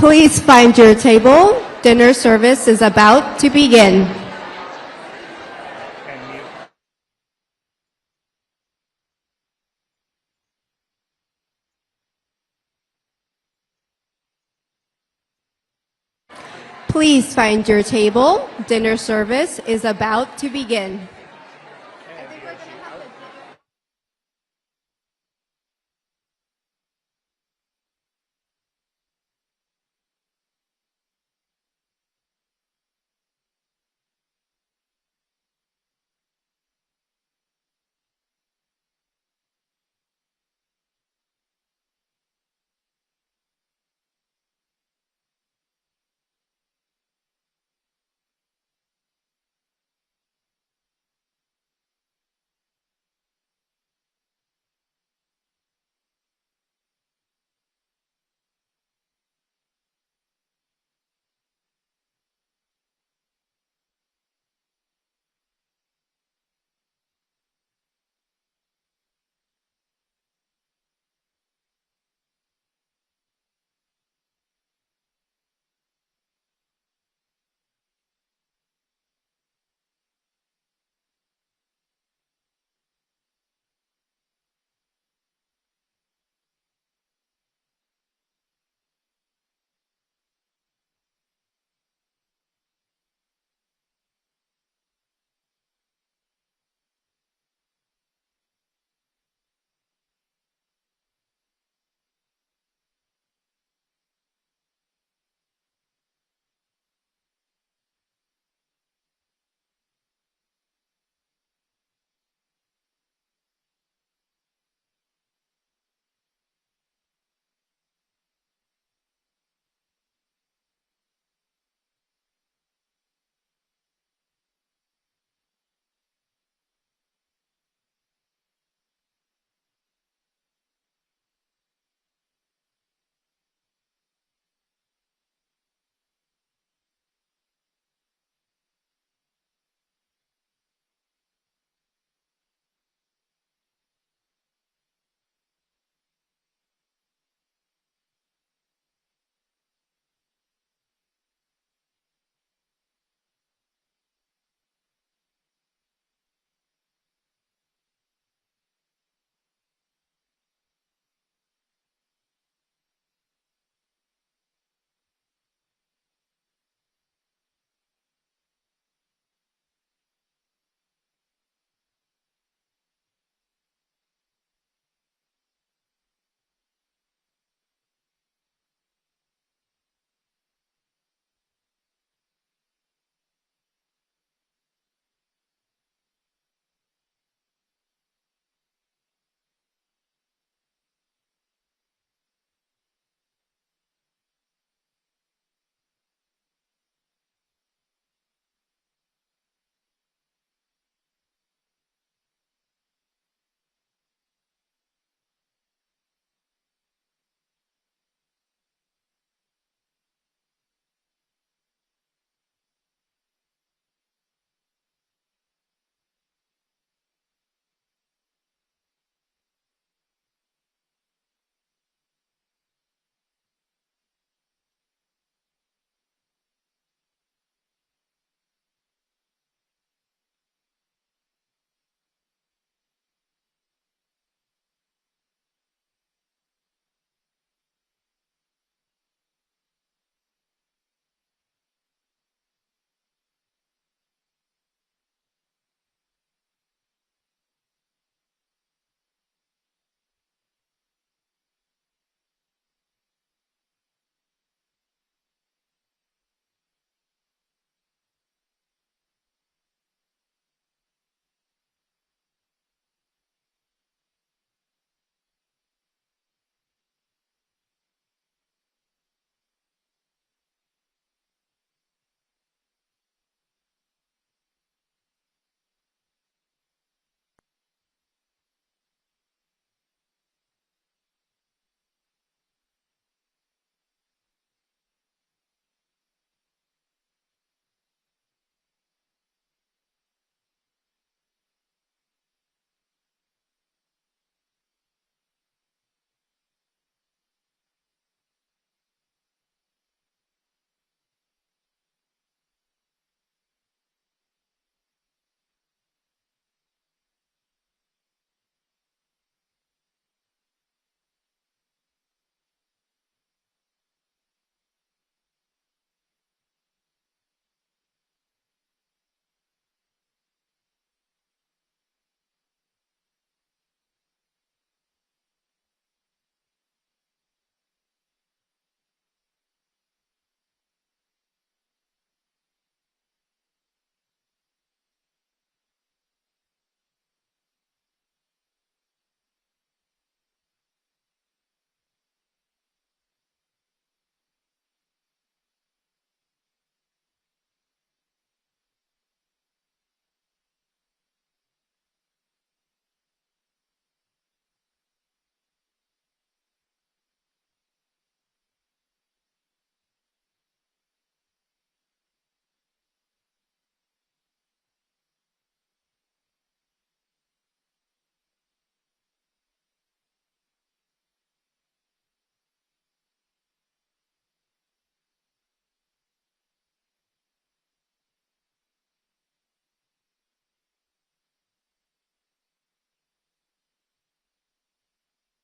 Please find your table. Dinner service is about to begin. Please find your table. Dinner service is about to begin.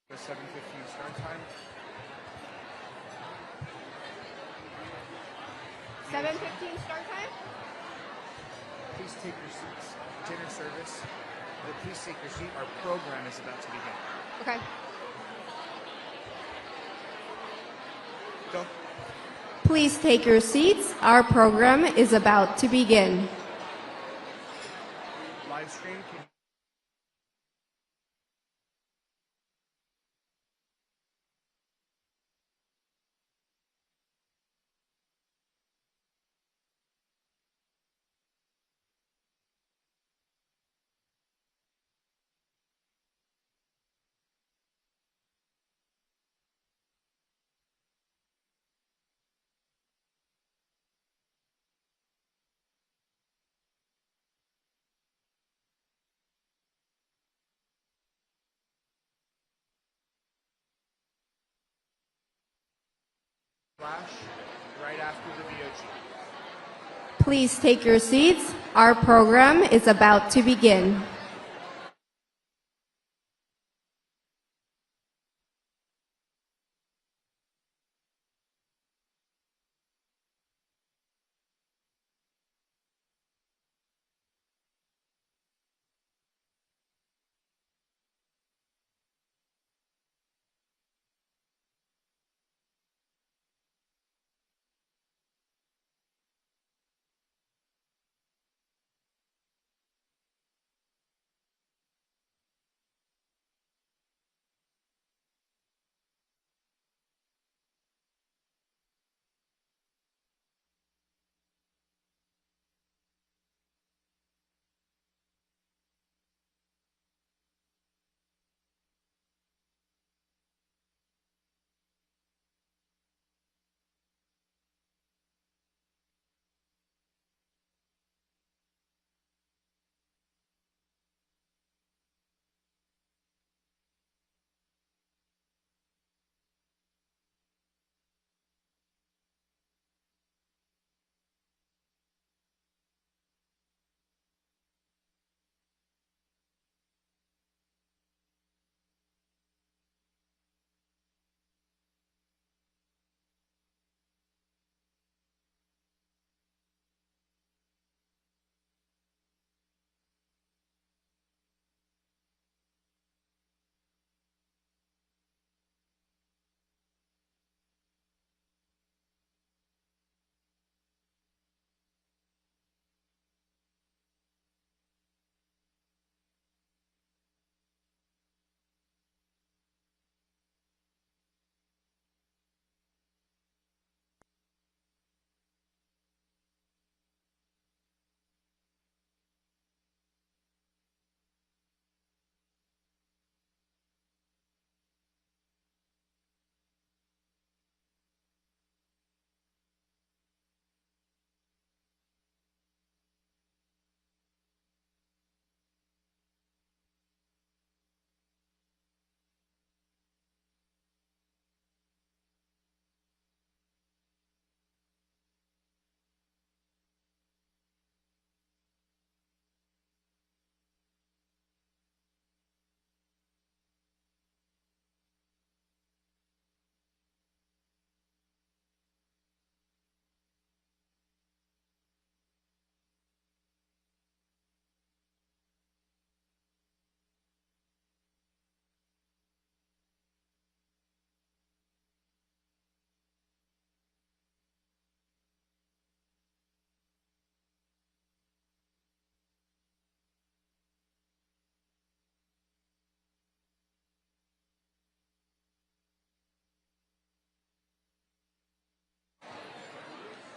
The 7:15 start time. 7:15 start time? Please take your seats. Dinner service. Please take your seat. Our program is about to begin. Okay. Go. Please take your seats. Our program is about to begin. Live stream. Flash right after the VOG. Please take your seats. Our program is about to begin.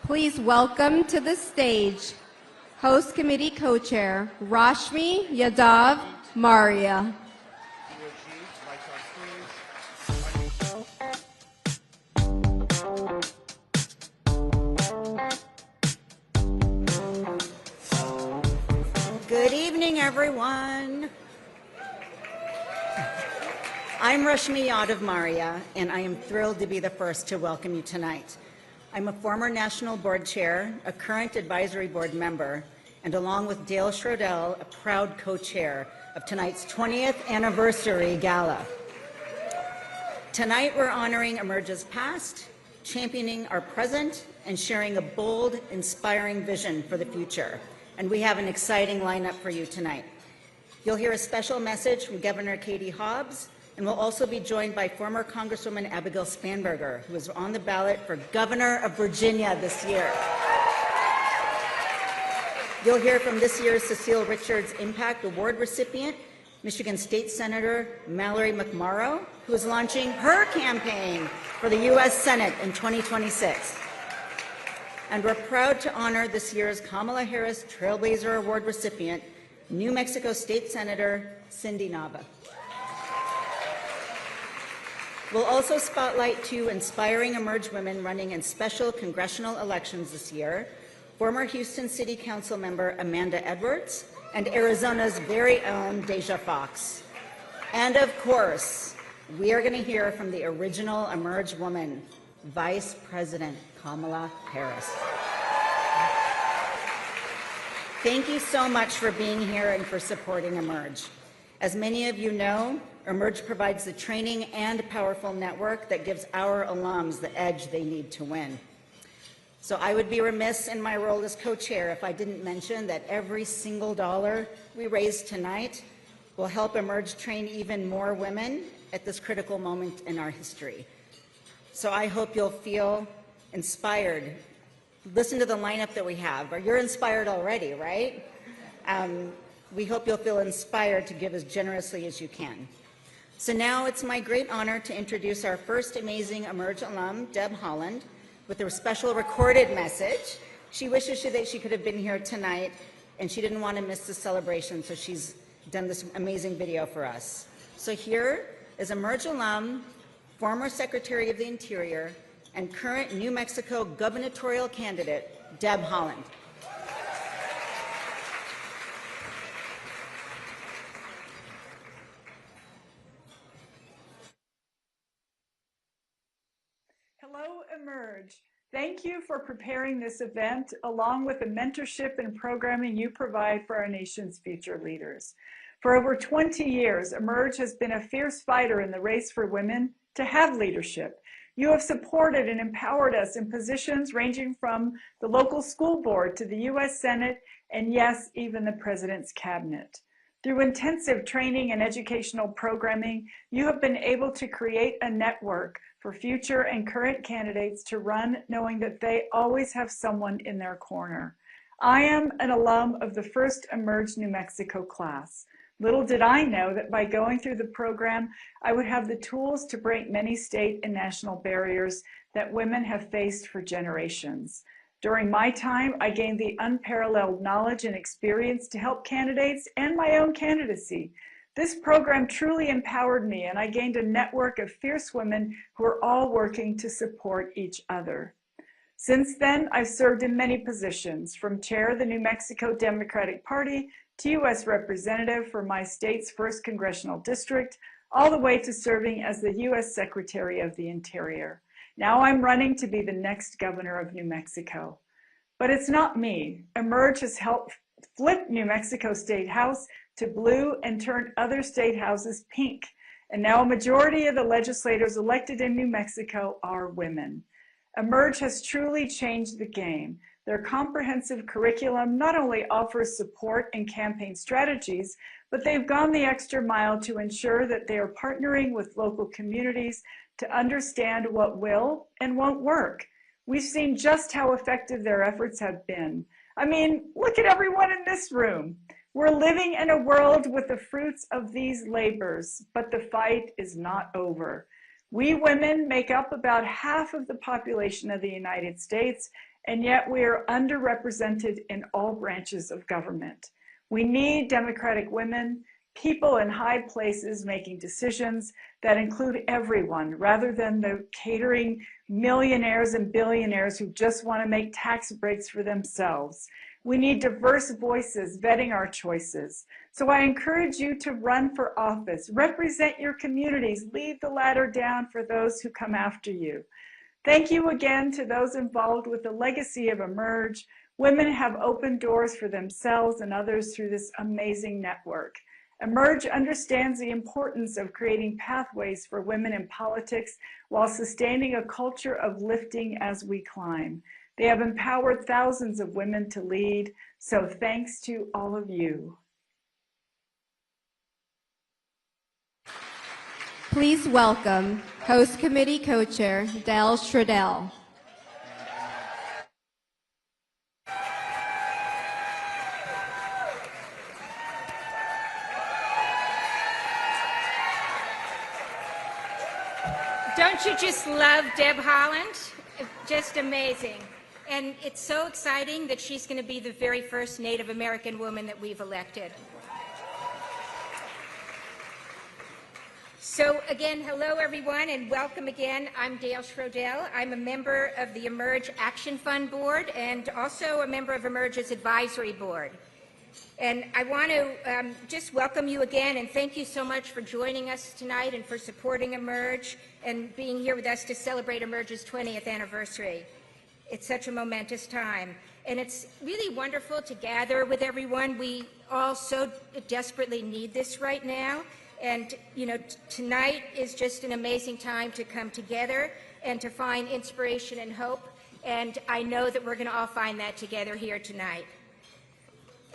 Please welcome to the stage Host Committee Co-Chair Rashmi Yadav Maria. Good evening, everyone. I'm Rashmi Yadav Maria, and I am thrilled to be the first to welcome you tonight. I'm a former National Board Chair, a current Advisory Board member, and along with Dale Schrodel, a proud co-chair of tonight's 20th anniversary gala. Tonight, we're honoring Emerge's past, championing our present, and sharing a bold, inspiring vision for the future. And we have an exciting lineup for you tonight. You'll hear a special message from Governor Katie Hobbs, and we'll also be joined by former Congresswoman Abigail Spanberger, who is on the ballot for Governor of Virginia this year. You'll hear from this year's Cecile Richards Impact Award recipient, Michigan State Senator Mallory McMorrow, who is launching her campaign for the U.S. Senate in 2026. And we're proud to honor this year's Kamala Harris Trailblazer Award recipient, New Mexico State Senator Cindy Nava. We'll also spotlight two inspiring Emerge women running in special congressional elections this year, former Houston City Council member Amanda Edwards and Arizona's very own Deja Fox. And of course, we are going to hear from the original Emerge woman, Vice President Kamala Harris. Thank you so much for being here and for supporting Emerge. As many of you know, Emerge provides the training and powerful network that gives our alums the edge they need to win. So I would be remiss in my role as co-chair if I didn't mention that every single dollar we raise tonight will help Emerge train even more women at this critical moment in our history. So I hope you'll feel inspired. Listen to the lineup that we have. You're inspired already, right? We hope you'll feel inspired to give as generously as you can. So now it's my great honor to introduce our first amazing Emerge alum, Deb Holland, with a special recorded message. She wishes that she could have been here tonight, and she didn't want to miss the celebration, so she's done this amazing video for us. So here is Emerge alum, former Secretary of the Interior, and current New Mexico gubernatorial candidate, Deb Holland. Hello, Emerge. Thank you for preparing this event, along with the mentorship and programming you provide for our nation's future leaders. For over 20 years, Emerge has been a fierce fighter in the race for women to have leadership. You have supported and empowered us in positions ranging from the local school board to the U.S. Senate, and yes, even the President's cabinet. Through intensive training and educational programming, you have been able to create a network for future and current candidates to run, knowing that they always have someone in their corner. I am an alum of the first Emerge New Mexico class. Little did I know that by going through the program, I would have the tools to break many state and national barriers that women have faced for generations. During my time, I gained the unparalleled knowledge and experience to help candidates and my own candidacy. This program truly empowered me, and I gained a network of fierce women who are all working to support each other. Since then, I've served in many positions, from chair of the New Mexico Democratic Party to U.S. representative for my state's 1st Congressional District, all the way to serving as the U.S. Secretary of the Interior. Now I'm running to be the next governor of New Mexico. But it's not me. Emerge has helped flip New Mexico State House to blue and turn other state houses pink. And now a majority of the legislators elected in New Mexico are women. Emerge has truly changed the game. Their comprehensive curriculum not only offers support and campaign strategies, but they've gone the extra mile to ensure that they are partnering with local communities to understand what will and won't work. We've seen just how effective their efforts have been. I mean, look at everyone in this room. We're living in a world with the fruits of these labors, but the fight is not over. We women make up about half of the population of the United States, and yet we are underrepresented in all branches of government. We need democratic women, people in high places making decisions that include everyone, rather than the catering millionaires and billionaires who just want to make tax breaks for themselves. We need diverse voices vetting our choices. So I encourage you to run for office, represent your communities, lead the ladder down for those who come after you. Thank you again to those involved with the legacy of Emerge. Women have opened doors for themselves and others through this amazing network. Emerge understands the importance of creating pathways for women in politics while sustaining a culture of lifting as we climb. They have empowered thousands of women to lead, so thanks to all of you. Please welcome Host Committee Co-Chair Del Stradell. Don't you just love Deb Haaland? Just amazing. And it's so exciting that she's going to be the very first Native American woman that we've elected. So again, hello everyone and welcome again. I'm Dale Schrodel. I'm a member of the Emerge Action Fund Board and also a member of Emerge's Advisory Board. And I want to just welcome you again and thank you so much for joining us tonight and for supporting Emerge and being here with us to celebrate Emerge's 20th anniversary. It's such a momentous time. And it's really wonderful to gather with everyone. We all so desperately need this right now. And, you know, tonight is just an amazing time to come together and to find inspiration and hope. And I know that we're going to all find that together here tonight.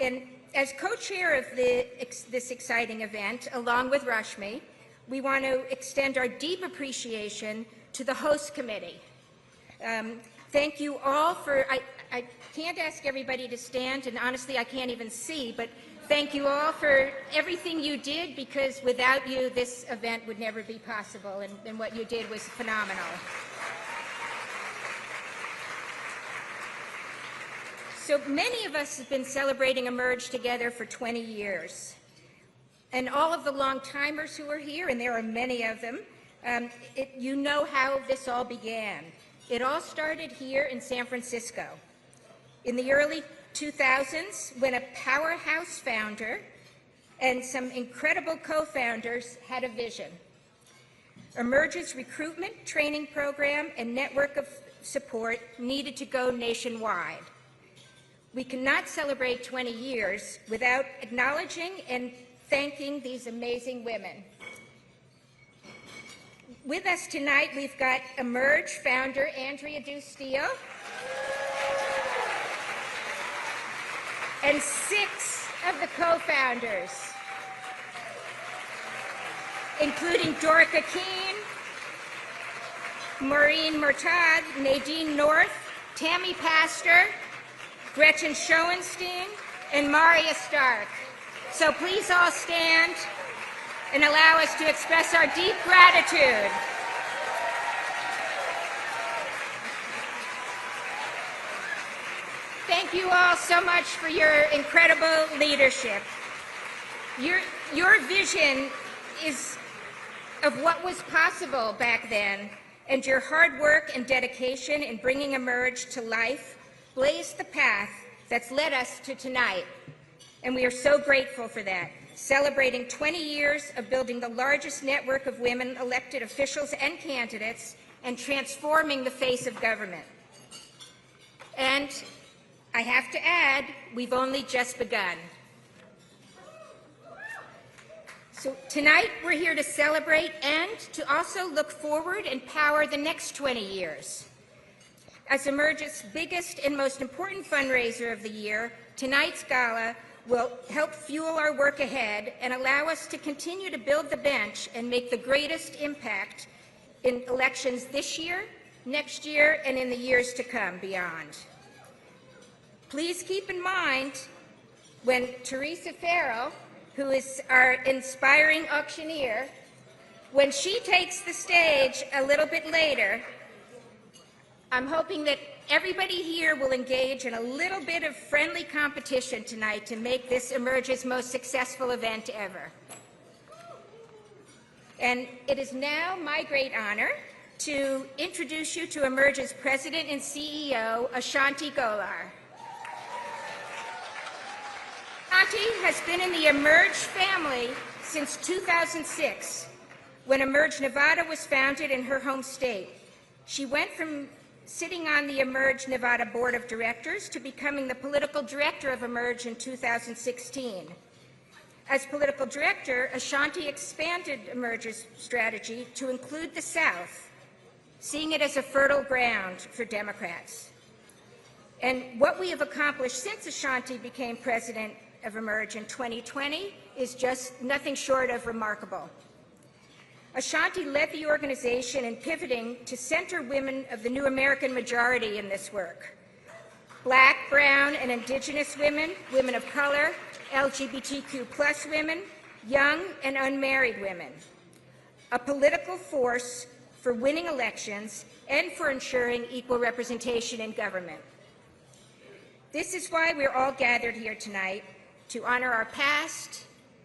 And as co-chair of this exciting event, along with Rashmi, we want to extend our deep appreciation to the host committee. Thank you all for, I can't ask everybody to stand, and honestly I can't even see, but thank you all for everything you did, because without you this event would never be possible, and what you did was phenomenal. So many of us have been celebrating Emerge together for 20 years. And all of the long-timers who are here, and there are many of them, you know how this all began. It all started here in San Francisco in the early 2000s when a powerhouse founder and some incredible co-founders had a vision. Emerge's recruitment, training program, and network of support needed to go nationwide. We cannot celebrate 20 years without acknowledging and thanking these amazing women. With us tonight, we've got Emerge founder Andrea Dustillo and 6 of the co-founders, including Dorica Keene, Maureen Murtad, Nadine North, Tammy Pastor, Gretchen Schoenstein, and Maria Stark. So please all stand and allow us to express our deep gratitude. Thank you all so much for your incredible leadership. Your vision is of what was possible back then, and your hard work and dedication in bringing Emerge to life blazed the path that's led us to tonight. And we are so grateful for that, celebrating 20 years of building the largest network of women elected officials and candidates and transforming the face of government. And I have to add, we've only just begun. So tonight we're here to celebrate and to also look forward and power the next 20 years. As Emerge's biggest and most important fundraiser of the year, tonight's gala will help fuel our work ahead and allow us to continue to build the bench and make the greatest impact in elections this year, next year, and in the years to come beyond. Please keep in mind when Teresa Farrell, who is our inspiring auctioneer, when she takes the stage a little bit later, I'm hoping that everybody here will engage in a little bit of friendly competition tonight to make this Emerge's most successful event ever. And it is now my great honor to introduce you to Emerge's President and CEO, Ashanti Golar. Ashanti has been in the Emerge family since 2006, when Emerge Nevada was founded in her home state. She went from sitting on the Emerge Nevada Board of Directors to becoming the political director of Emerge in 2016. As political director, Ashanti expanded Emerge's strategy to include the South, seeing it as a fertile ground for Democrats. And what we have accomplished since Ashanti became president of Emerge in 2020 is just nothing short of remarkable. Ashanti led the organization in pivoting to center women of the new American majority in this work. Black, brown, and indigenous women, women of color, LGBTQ+ women, young and unmarried women. A political force for winning elections and for ensuring equal representation in government. This is why we're all gathered here tonight, to honor our past,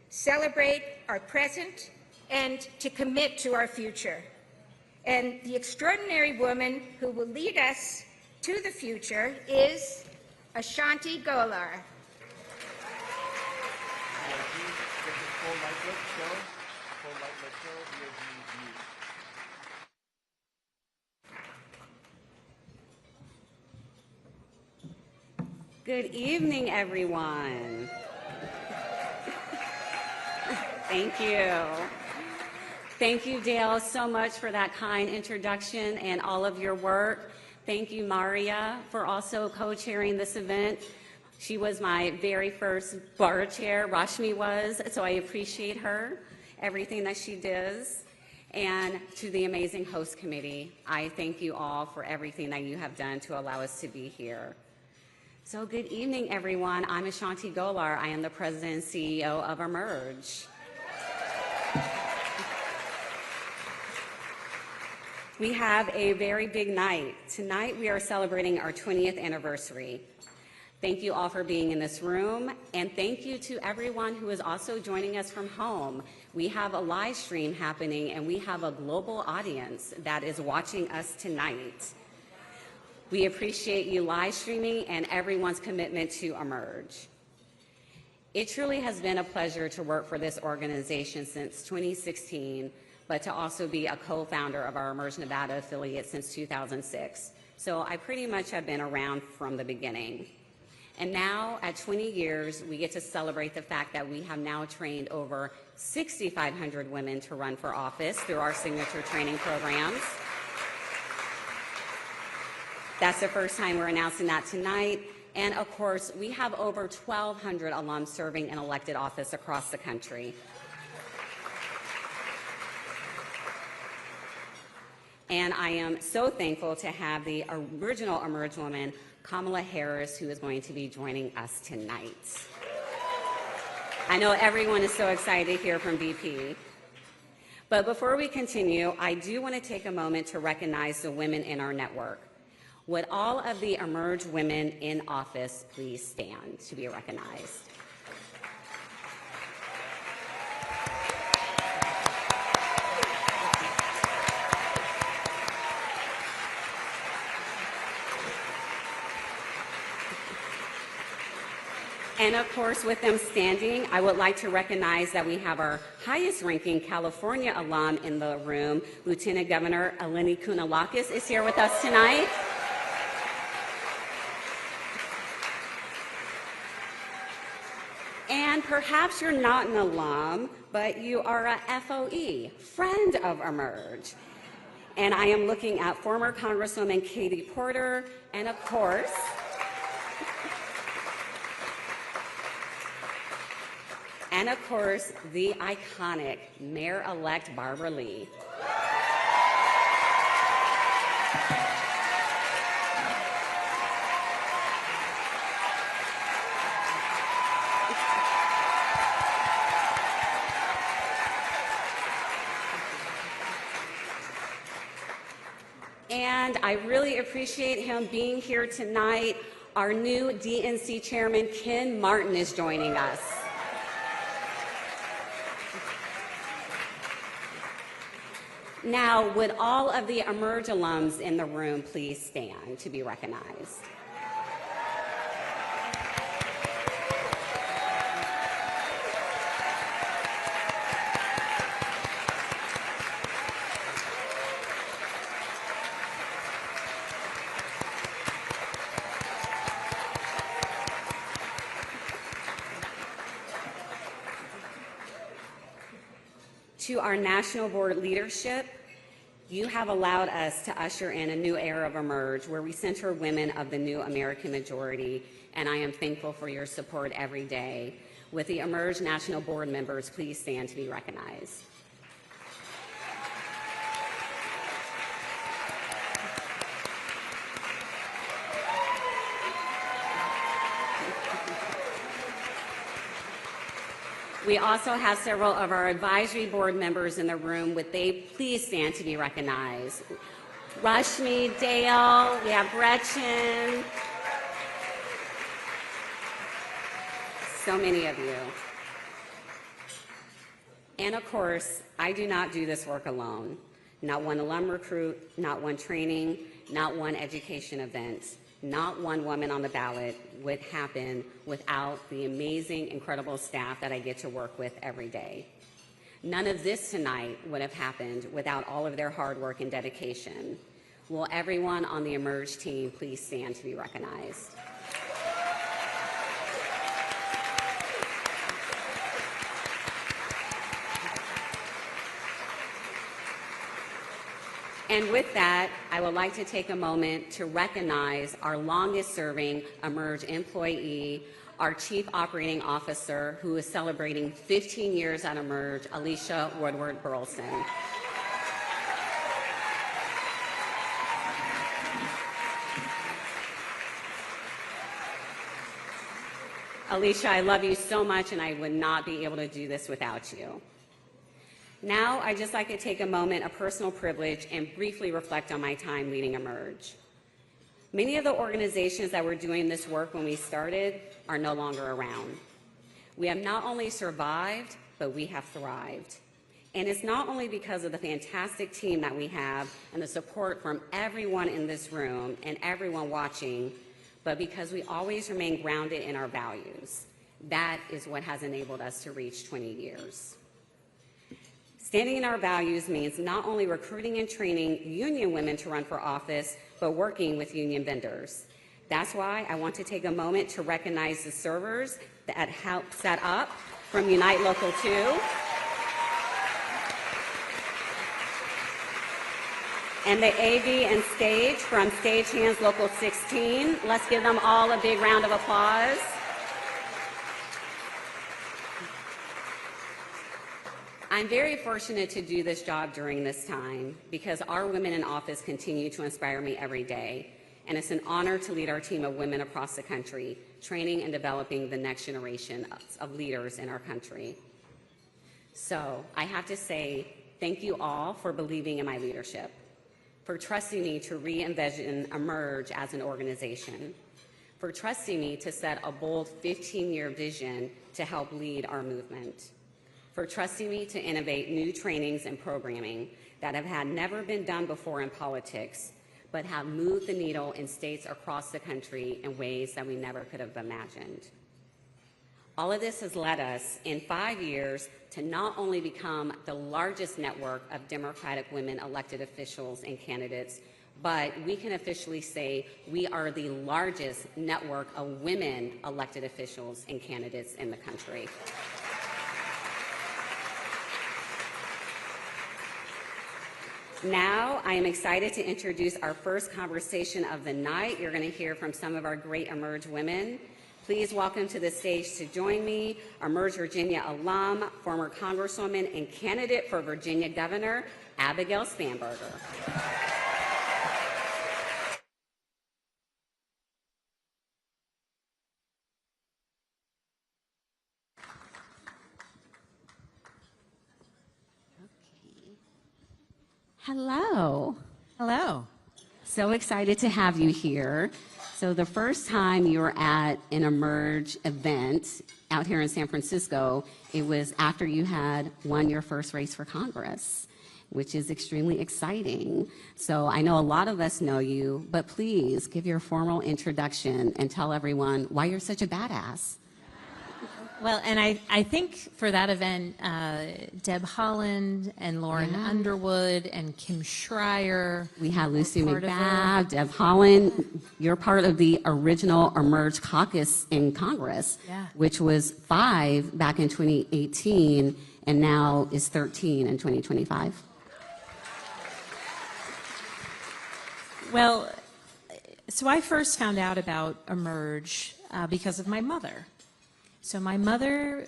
celebrate our present, and to commit to our future. And the extraordinary woman who will lead us to the future is Ashanti Golar. Good evening, everyone. Thank you. Thank you, Dale, so much for that kind introduction and all of your work. Thank you, Maria, for also co-chairing this event. She was my very first bar chair, Rashmi was, so I appreciate her, everything that she does. And to the amazing host committee, I thank you all for everything that you have done to allow us to be here. So good evening, everyone. I'm Ashanti Golar. I am the president and CEO of Emerge. We have a very big night. Tonight, we are celebrating our 20th anniversary. Thank you all for being in this room, and thank you to everyone who is also joining us from home. We have a live stream happening, and we have a global audience that is watching us tonight. We appreciate you live streaming and everyone's commitment to Emerge. It truly has been a pleasure to work for this organization since 2016, but to also be a co-founder of our Emerge Nevada affiliate since 2006. So I pretty much have been around from the beginning. And now, at 20 years, we get to celebrate the fact that we have now trained over 6,500 women to run for office through our signature training programs. That's the first time we're announcing that tonight. And of course, we have over 1,200 alums serving in elected office across the country. And I am so thankful to have the original Emerge woman, Kamala Harris, who is going to be joining us tonight. I know everyone is so excited to hear from VP. But before we continue, I do want to take a moment to recognize the women in our network. Would all of the Emerge women in office please stand to be recognized? And of course, with them standing, I would like to recognize that we have our highest ranking California alum in the room. Lieutenant Governor Eleni Kounalakis is here with us tonight. And perhaps you're not an alum, but you are a FOE, friend of Emerge. And I am looking at former Congresswoman Katie Porter, and of course, the iconic Mayor-elect Barbara Lee. And I really appreciate him being here tonight. Our new DNC chairman, Ken Martin, is joining us. Now, would all of the Emerge alums in the room please stand to be recognized? To our national board leadership, you have allowed us to usher in a new era of Emerge where we center women of the new American majority, and I am thankful for your support every day. With the Emerge National Board members, please stand to be recognized. We also have several of our advisory board members in the room. Would they please stand to be recognized? Rashmi, Dale, we have Gretchen. So many of you. And of course, I do not do this work alone. Not one alum recruit, not one training, not one education event, not one woman on the ballot would happen without the amazing, incredible staff that I get to work with every day. None of this tonight would have happened without all of their hard work and dedication. Will everyone on the Emerge team please stand to be recognized? And with that, I would like to take a moment to recognize our longest-serving Emerge employee, our Chief Operating Officer, who is celebrating 15 years at Emerge, Alicia Woodward Burleson. Alicia, I love you so much, and I would not be able to do this without you. Now, I'd just like to take a moment of personal privilege and briefly reflect on my time leading Emerge. Many of the organizations that were doing this work when we started are no longer around. We have not only survived, but we have thrived. And it's not only because of the fantastic team that we have and the support from everyone in this room and everyone watching, but because we always remain grounded in our values. That is what has enabled us to reach 20 years. Standing in our values means not only recruiting and training union women to run for office, but working with union vendors. That's why I want to take a moment to recognize the servers that helped set up from Unite Local 2. And the AV and stage from Stagehands Local 16. Let's give them all a big round of applause. I'm very fortunate to do this job during this time because our women in office continue to inspire me every day, and it's an honor to lead our team of women across the country, training and developing the next generation of leaders in our country. So I have to say thank you all for believing in my leadership, for trusting me to re-envision Emerge as an organization, for trusting me to set a bold 15-year vision to help lead our movement, for trusting me to innovate new trainings and programming that have never been done before in politics, but have moved the needle in states across the country in ways that we never could have imagined. All of this has led us, in 5 years, to not only become the largest network of Democratic women elected officials and candidates, but we can officially say we are the largest network of women elected officials and candidates in the country. Now, I am excited to introduce our first conversation of the night. You're going to hear from some of our great Emerge women. Please welcome to the stage to join me, Emerge Virginia alum, former Congresswoman, and candidate for Virginia Governor, Abigail Spanberger. Hello. Hello. So excited to have you here. So the first time you were at an Emerge event out here in San Francisco, it was after you had won your first race for Congress, which is extremely exciting. So I know a lot of us know you, but please give your formal introduction and tell everyone why you're such a badass. Well, and I think for that event, Deb Holland and Lauren Underwood and Kim Schreier. We had Lucy McBath, Deb Holland. You're part of the original Emerge caucus in Congress, which was 5 back in 2018. and now is 13 in 2025? Well, so I first found out about Emerge because of my mother. So my mother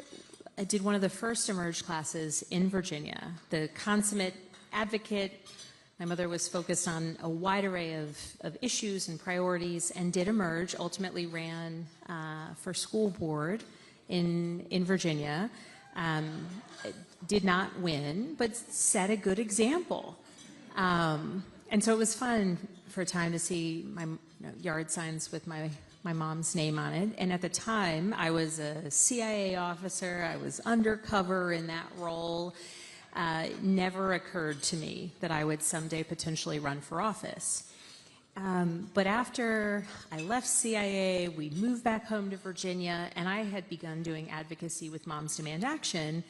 did one of the first Emerge classes in Virginia, the consummate advocate. My mother was focused on a wide array of issues and priorities and did Emerge, ultimately ran for school board in Virginia. Did not win, but set a good example. And so it was fun for a time to see my yard signs with my mom's name on it. And at the time, I was a CIA officer. I was undercover in that role. Never occurred to me that I would someday potentially run for office. But after I left CIA, we moved back home to Virginia, and I had begun doing advocacy with Moms Demand Action.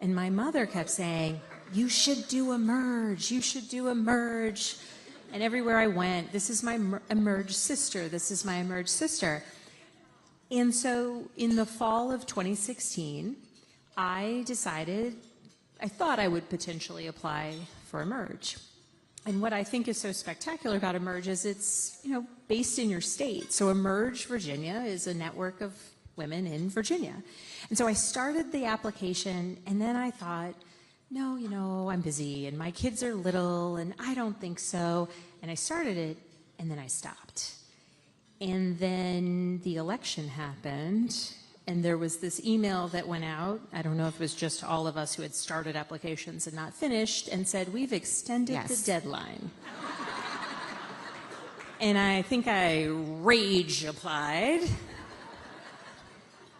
And my mother kept saying, "You should do Emerge, you should do Emerge." And everywhere I went, "This is my Emerge sister, this is my Emerge sister." And so in the fall of 2016, I thought I would potentially apply for Emerge. And what I think is so spectacular about Emerge is it's, based in your state. So Emerge Virginia is a network of women in Virginia. And so I started the application, and then I thought, no, I'm busy, and my kids are little, and I don't think so. And I started it, and then I stopped. And then the election happened, and there was this email that went out. I don't know if it was just to all of us who had started applications and not finished, and said, "We've extended the deadline." And I think I rage applied.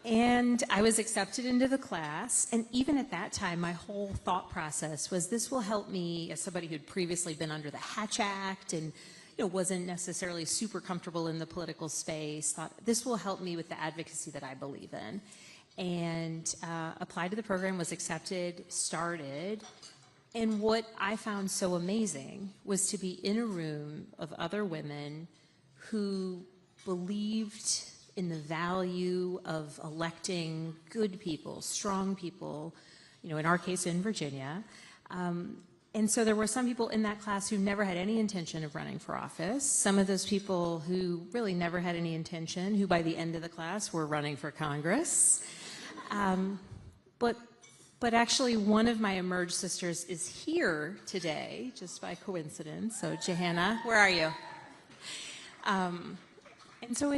And I was accepted into the class, and even at that time, my whole thought process was, this will help me, as somebody who'd previously been under the Hatch Act and wasn't necessarily super comfortable in the political space, thought this will help me with the advocacy that I believe in. And applied to the program, was accepted, started, and what I found so amazing was to be in a room of other women who believed in the value of electing good people, strong people, in our case in Virginia. And so there were some people in that class who never had any intention of running for office. Some of those people who really never had any intention, who by the end of the class were running for Congress. But actually one of my Emerge sisters is here today, just by coincidence. So Johanna, where are you? And so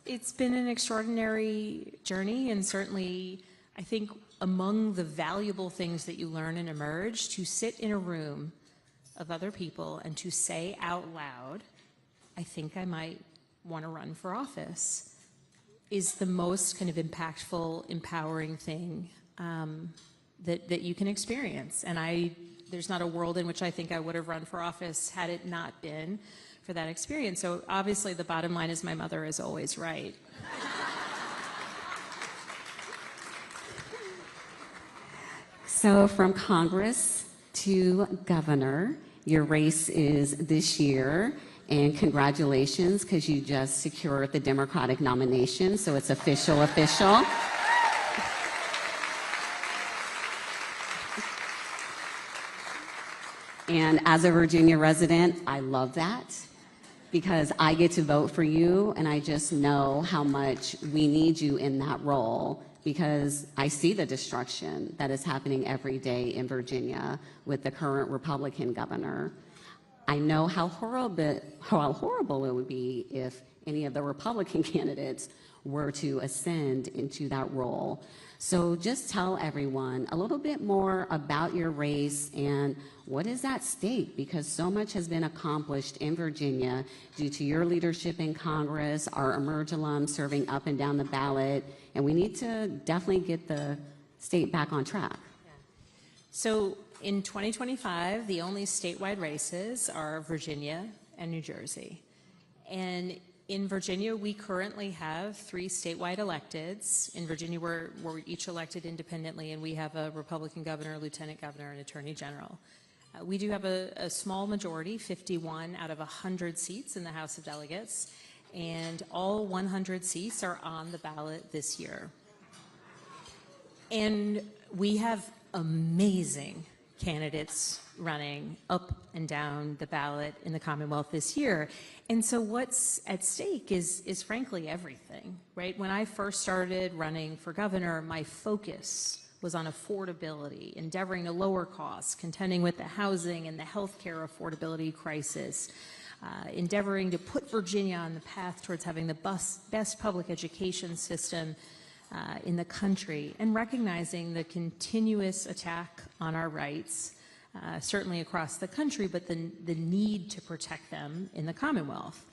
it's been an extraordinary journey, and certainly I think among the valuable things that you learn in Emerge, to sit in a room of other people and to say out loud, "I think I might want to run for office," is the most kind of impactful, empowering thing that you can experience. And there's not a world in which I think I would have run for office had it not been for that experience. So obviously the bottom line is my mother is always right. So from Congress to governor, your race is this year, and congratulations, because you just secured the Democratic nomination, so it's official. And as a Virginia resident, I love that, because I get to vote for you, and I just know how much we need you in that role, because I see the destruction that is happening every day in Virginia with the current Republican governor. I know how horrible it would be if any of the Republican candidates were to ascend into that role. So just tell everyone a little bit more about your race and what is at stake, because so much has been accomplished in Virginia due to your leadership in Congress, our Emerge alums serving up and down the ballot, and we need to definitely get the state back on track. So in 2025, the only statewide races are Virginia and New Jersey. And in Virginia, we currently have 3 statewide electeds. In Virginia, we're each elected independently, and we have a Republican governor, lieutenant governor, and attorney general. We do have a small majority, 51 out of 100 seats in the House of Delegates, and all 100 seats are on the ballot this year. And we have amazing candidates running up and down the ballot in the Commonwealth this year. And so what's at stake is frankly everything, right? When I first started running for governor, my focus was on affordability, endeavoring to lower costs, contending with the housing and the healthcare affordability crisis, endeavoring to put Virginia on the path towards having the best public education system in the country, and recognizing the continuous attack on our rights, certainly across the country, but the need to protect them in the Commonwealth.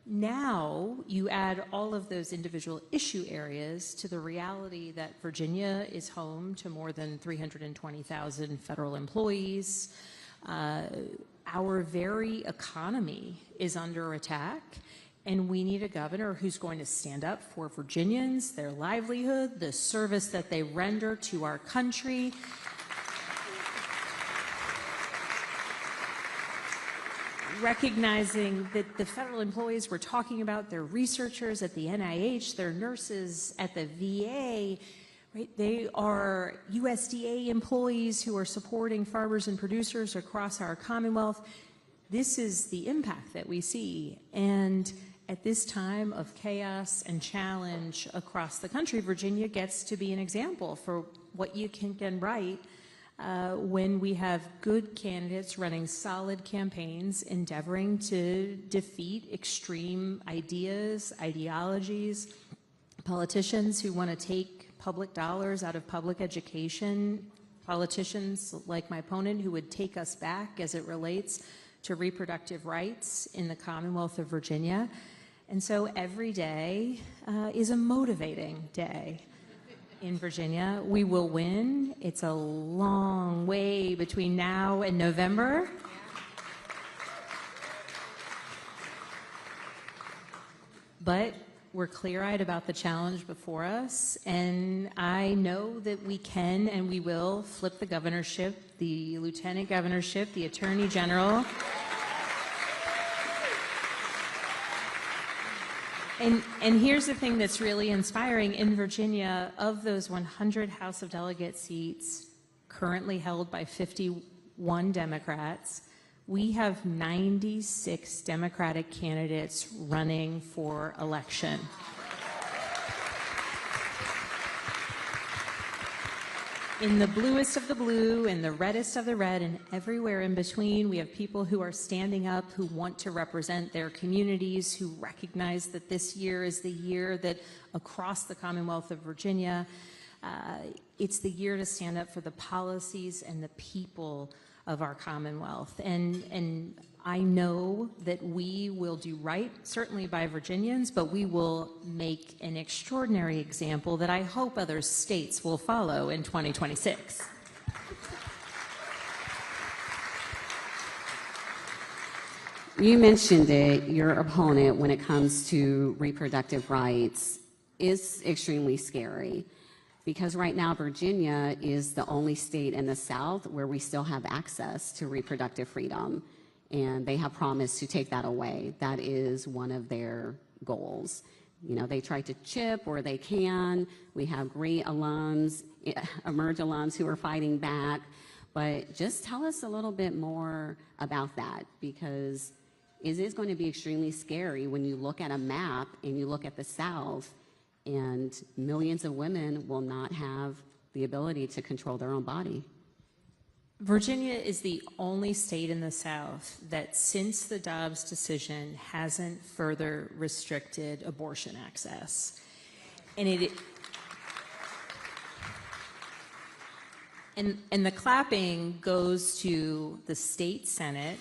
Now you add all of those individual issue areas to the reality that Virginia is home to more than 320,000 federal employees. Our very economy is under attack, and we need a governor who's going to stand up for Virginians, their livelihood, the service that they render to our country. Recognizing that the federal employees we're talking about, they're researchers at the NIH, they're nurses at the VA, right? They are USDA employees who are supporting farmers and producers across our Commonwealth. This is the impact that we see. And at this time of chaos and challenge across the country, Virginia gets to be an example for what you can get right when we have good candidates running solid campaigns, endeavoring to defeat extreme ideas, ideologies, politicians who want to take public dollars out of public education, politicians like my opponent who would take us back as it relates to reproductive rights in the Commonwealth of Virginia. And so every day is a motivating day in Virginia. We will win. It's a long way between now and November. But we're clear-eyed about the challenge before us, and I know that we can and we will flip the governorship, the lieutenant governorship, the attorney general. And here's the thing that's really inspiring. In Virginia, of those 100 House of Delegate seats currently held by 51 Democrats, we have 96 Democratic candidates running for election. In the bluest of the blue, in the reddest of the red, and everywhere in between, we have people who are standing up, who want to represent their communities, who recognize that this year is the year that across the Commonwealth of Virginia, it's the year to stand up for the policies and the people of our Commonwealth. And I know that we will do right, certainly by Virginians, but we will make an extraordinary example that I hope other states will follow in 2026. You mentioned it, your opponent, when it comes to reproductive rights, is extremely scary. Because right now, Virginia is the only state in the South where we still have access to reproductive freedom. And they have promised to take that away. That is one of their goals. You know, they try to chip where they can. We have great alums, Emerge alums who are fighting back. But just tell us a little bit more about that, because it is going to be extremely scary when you look at a map and you look at the South, and millions of women will not have the ability to control their own body. Virginia is the only state in the South that, since the Dobbs decision, hasn't further restricted abortion access. And and the clapping goes to the state Senate,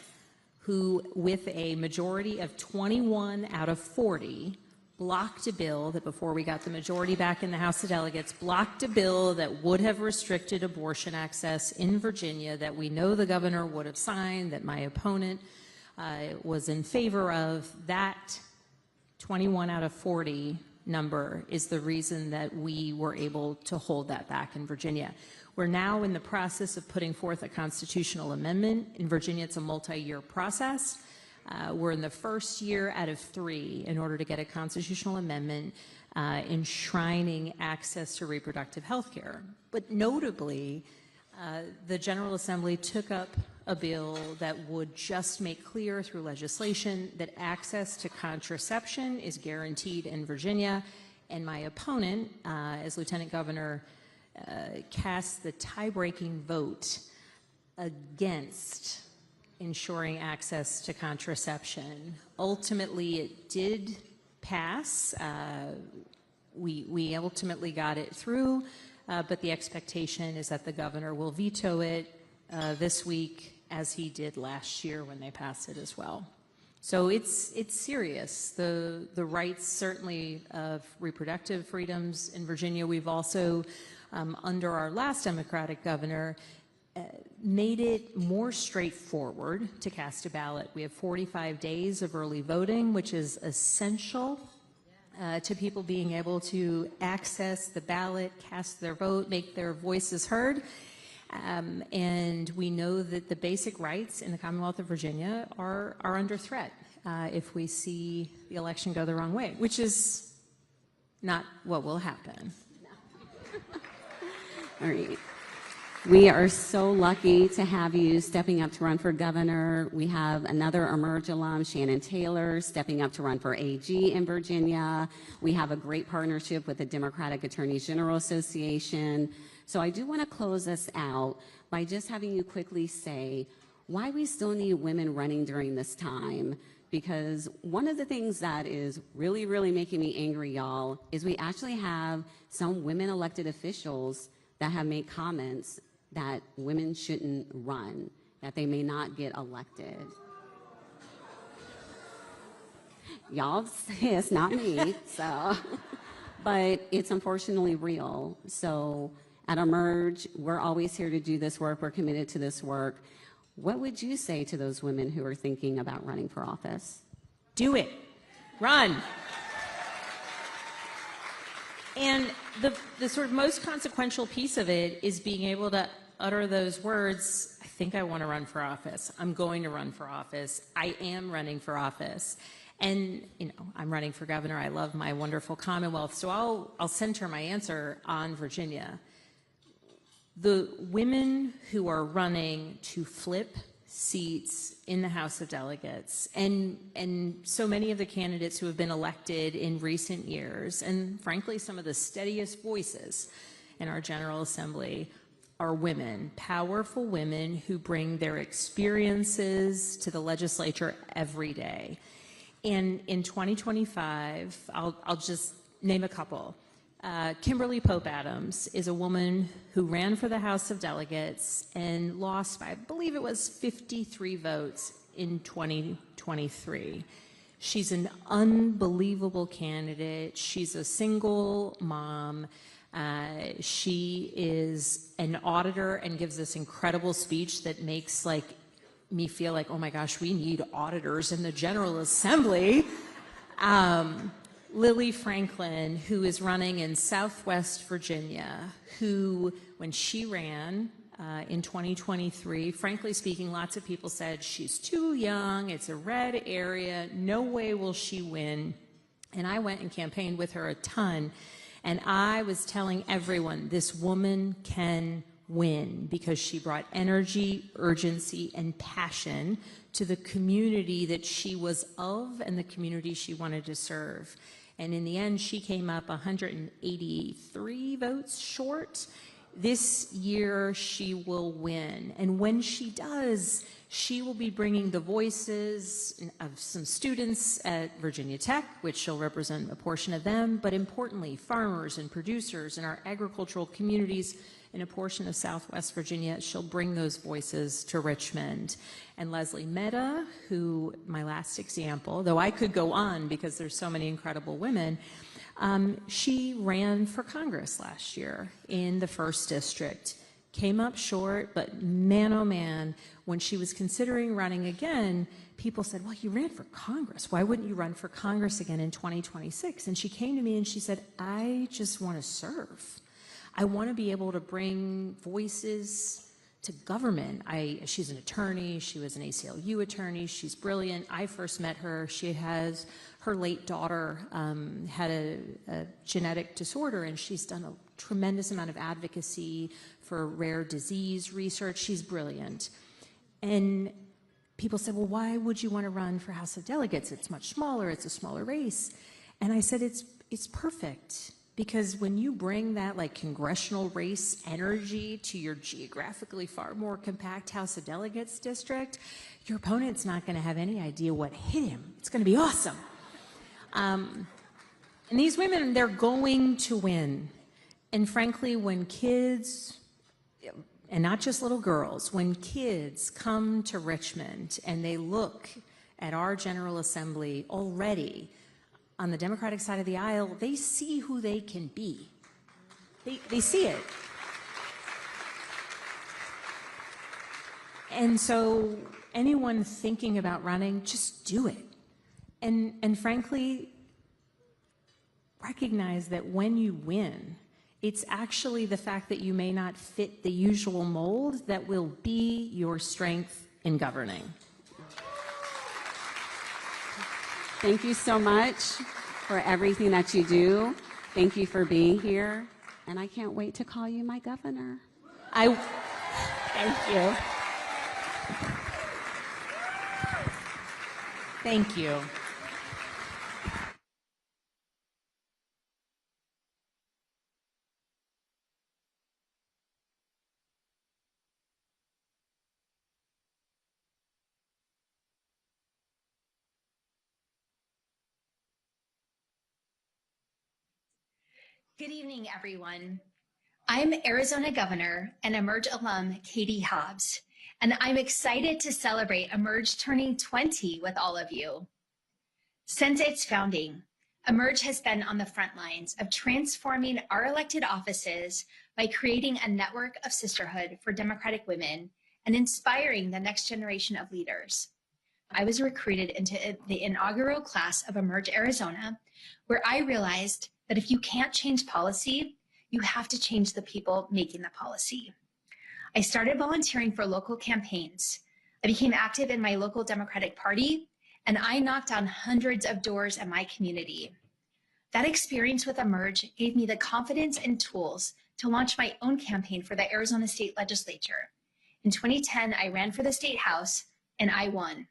who, with a majority of 21 out of 40, blocked a bill that, before we got the majority back in the House of Delegates, blocked a bill that would have restricted abortion access in Virginia that we know the governor would have signed, that my opponent was in favor of. That 21 out of 40 number is the reason that we were able to hold that back in Virginia. We're now in the process of putting forth a constitutional amendment. In Virginia, it's a multi-year process. We're in the first year out of 3 in order to get a constitutional amendment enshrining access to reproductive health care. But notably, The General Assembly took up a bill that would just make clear through legislation that access to contraception is guaranteed in Virginia. And my opponent, as Lieutenant Governor, cast the tie-breaking vote against ensuring access to contraception. Ultimately, it did pass. We ultimately got it through, but the expectation is that the governor will veto it this week, as he did last year when they passed it as well. So it's serious. The rights, certainly, of reproductive freedoms in Virginia. We've also, under our last Democratic governor, made it more straightforward to cast a ballot. We have 45 days of early voting, which is essential to people being able to access the ballot, cast their vote, make their voices heard. And we know that the basic rights in the Commonwealth of Virginia are under threat if we see the election go the wrong way, which is not what will happen. All right. We are so lucky to have you stepping up to run for governor. We have another Emerge alum, Shannon Taylor, stepping up to run for AG in Virginia. We have a great partnership with the Democratic Attorneys General Association. So I do want to close us out by just having you quickly say why we still need women running during this time. Because one of the things that is really, really making me angry, y'all, is we actually have some women elected officials that have made comments that women shouldn't run, that they may not get elected. Y'all, it's not me, so, but it's unfortunately real. So at Emerge, we're always here to do this work. We're committed to this work. What would you say to those women who are thinking about running for office? Do it. Run. And the sort of most consequential piece of it is being able to utter those words, I think I want to run for office. I'm going to run for office. I am running for office. And, you know, I'm running for governor. I love my wonderful Commonwealth. So I'll center my answer on Virginia. The women who are running to flip seats in the House of Delegates, and so many of the candidates who have been elected in recent years, and frankly some of the steadiest voices in our General Assembly, are women, powerful women who bring their experiences to the legislature every day. And in 2025, I'll just name a couple. Kimberly Pope Adams is a woman who ran for the House of Delegates and lost by, I believe it was 53 votes in 2023. She's an unbelievable candidate. She's a single mom. She is an auditor and gives this incredible speech that makes me feel like, oh my gosh, we need auditors in the General Assembly. Lily Franklin, who is running in Southwest Virginia, who, when she ran in 2023, frankly speaking, lots of people said she's too young, it's a red area, no way will she win. And I went and campaigned with her a ton, and I was telling everyone this woman can win because she brought energy, urgency, and passion to the community that she was of and the community she wanted to serve. And in the end, she came up 183 votes short. This year, she will win. And when she does, she will be bringing the voices of some students at Virginia Tech, which she'll represent a portion of them, but importantly, farmers and producers in our agricultural communities in a portion of Southwest Virginia. She'll bring those voices to Richmond. And Leslie Mehta, who, my last example, though I could go on because there's so many incredible women, she ran for Congress last year in the 1st District. Came up short, but man, oh man, when she was considering running again, people said, well, you ran for Congress. Why wouldn't you run for Congress again in 2026? And she came to me and she said, I just want to serve. I want to be able to bring voices to government. She's an attorney. She was an ACLU attorney. She's brilliant. I first met her. She has, her late daughter had a genetic disorder, and she's done a tremendous amount of advocacy for rare disease research. She's brilliant. And people said, well, why would you want to run for House of Delegates? It's much smaller. It's a smaller race. And I said, it's perfect. Because when you bring that like congressional race energy to your geographically far more compact House of Delegates district, your opponent's not going to have any idea what hit him. It's going to be awesome. And these women, they're going to win. And frankly, when kids, and not just little girls, when kids come to Richmond and they look at our General Assembly already, on the Democratic side of the aisle, they see who they can be. They see it. And so anyone thinking about running, just do it. And frankly, recognize that when you win, it's actually the fact that you may not fit the usual mold that will be your strength in governing. Thank you so much for everything that you do. Thank you for being here. And I can't wait to call you my governor. Thank you. Thank you. Good evening, everyone. I'm Arizona Governor and Emerge alum Katie Hobbs, and I'm excited to celebrate Emerge turning 20 with all of you. Since its founding, Emerge has been on the front lines of transforming our elected offices by creating a network of sisterhood for Democratic women and inspiring the next generation of leaders. I was recruited into the inaugural class of Emerge Arizona, where I realized that if you can't change policy, you have to change the people making the policy. I started volunteering for local campaigns. I became active in my local Democratic Party, and I knocked on hundreds of doors in my community. That experience with Emerge gave me the confidence and tools to launch my own campaign for the Arizona State Legislature. In 2010, I ran for the State House, and I won.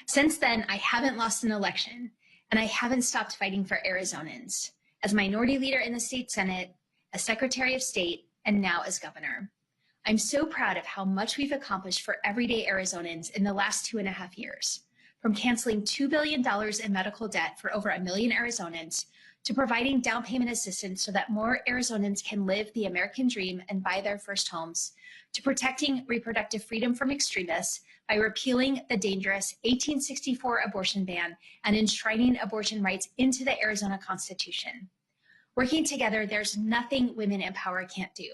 Since then, I haven't lost an election, and I haven't stopped fighting for Arizonans, as Minority Leader in the State Senate, as Secretary of State, and now as Governor. I'm so proud of how much we've accomplished for everyday Arizonans in the last 2.5 years, from canceling $2 billion in medical debt for over 1 million Arizonans, to providing down payment assistance so that more Arizonans can live the American dream and buy their first homes, to protecting reproductive freedom from extremists by repealing the dangerous 1864 abortion ban and enshrining abortion rights into the Arizona Constitution. Working together, there's nothing women in power can't do.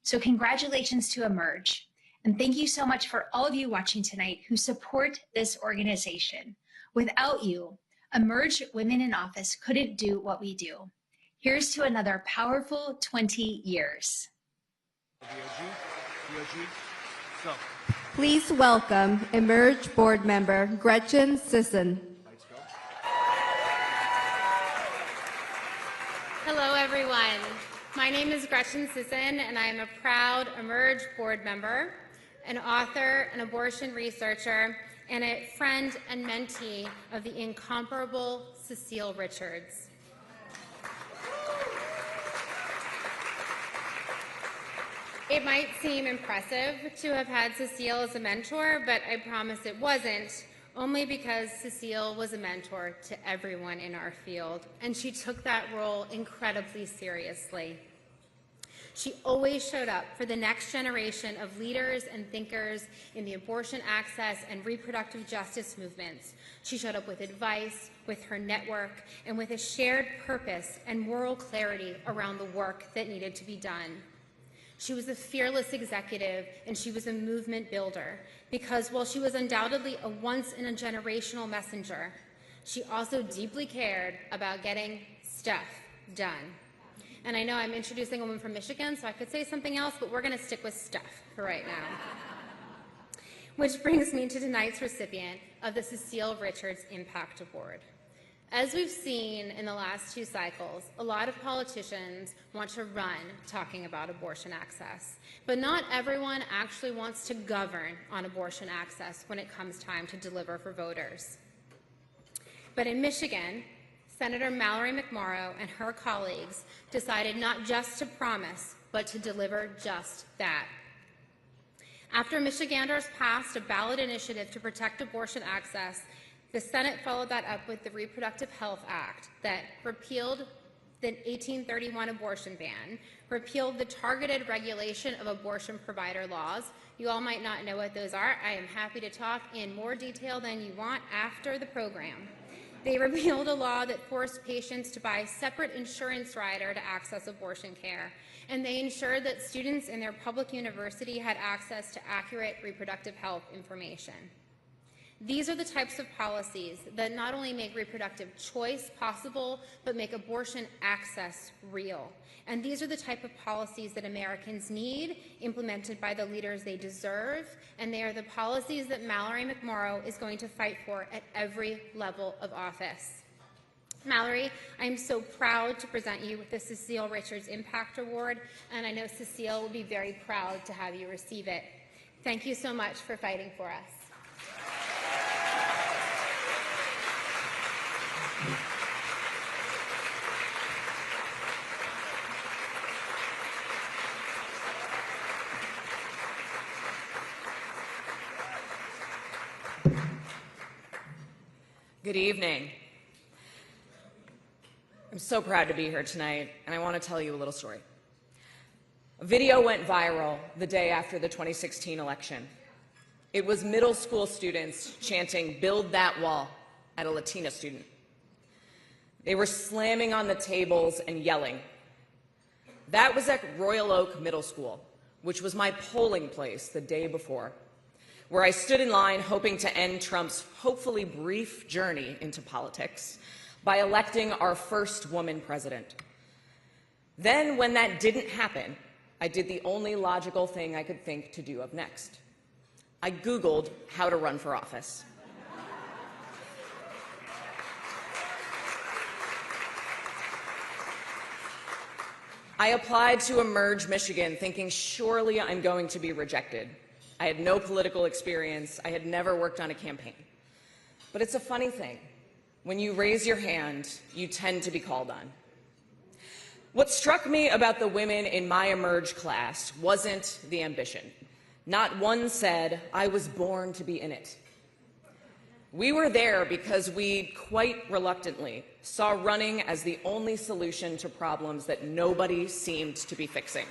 So congratulations to Emerge. And thank you so much for all of you watching tonight who support this organization. Without you, Emerge Women in Office couldn't do what we do. Here's to another powerful 20 years. Please welcome Emerge Board Member Gretchen Sisson. Hello, everyone. My name is Gretchen Sisson, and I am a proud Emerge board member, an author, an abortion researcher, and a friend and mentee of the incomparable Cecile Richards. It might seem impressive to have had Cecile as a mentor, but I promise it wasn't, only because Cecile was a mentor to everyone in our field, and she took that role incredibly seriously. She always showed up for the next generation of leaders and thinkers in the abortion access and reproductive justice movements. She showed up with advice, with her network, and with a shared purpose and moral clarity around the work that needed to be done. She was a fearless executive, and she was a movement builder, because while she was undoubtedly a once-in-a-generational messenger, she also deeply cared about getting stuff done. And I know I'm introducing a woman from Michigan, so I could say something else, but we're going to stick with stuff for right now. Which brings me to tonight's recipient of the Cecile Richards Impact Award. As we've seen in the last 2 cycles, a lot of politicians want to run talking about abortion access, but not everyone actually wants to govern on abortion access when it comes time to deliver for voters. But in Michigan, Senator Mallory McMorrow and her colleagues decided not just to promise, but to deliver just that. After Michiganders passed a ballot initiative to protect abortion access, the Senate followed that up with the Reproductive Health Act that repealed the 1831 abortion ban, repealed the targeted regulation of abortion provider laws. You all might not know what those are. I am happy to talk in more detail than you want after the program. They repealed a law that forced patients to buy a separate insurance rider to access abortion care, and they ensured that students in their public university had access to accurate reproductive health information. These are the types of policies that not only make reproductive choice possible, but make abortion access real. And these are the type of policies that Americans need, implemented by the leaders they deserve, and they are the policies that Mallory McMorrow is going to fight for at every level of office. Mallory, I'm so proud to present you with the Cecile Richards Impact Award, and I know Cecile will be very proud to have you receive it. Thank you so much for fighting for us. Good evening. I'm so proud to be here tonight, and I want to tell you a little story. A video went viral the day after the 2016 election. It was middle school students chanting, "Build that wall," at a Latina student. They were slamming on the tables and yelling. That was at Royal Oak Middle School, which was my polling place the day before, where I stood in line hoping to end Trump's hopefully brief journey into politics by electing our first woman president. Then, when that didn't happen, I did the only logical thing I could think to do up next. I Googled how to run for office. I applied to Emerge Michigan thinking surely I'm going to be rejected. I had no political experience. I had never worked on a campaign. But it's a funny thing. When you raise your hand, you tend to be called on. What struck me about the women in my Emerge class wasn't the ambition. Not one said, "I was born to be in it." We were there because we, quite reluctantly, saw running as the only solution to problems that nobody seemed to be fixing.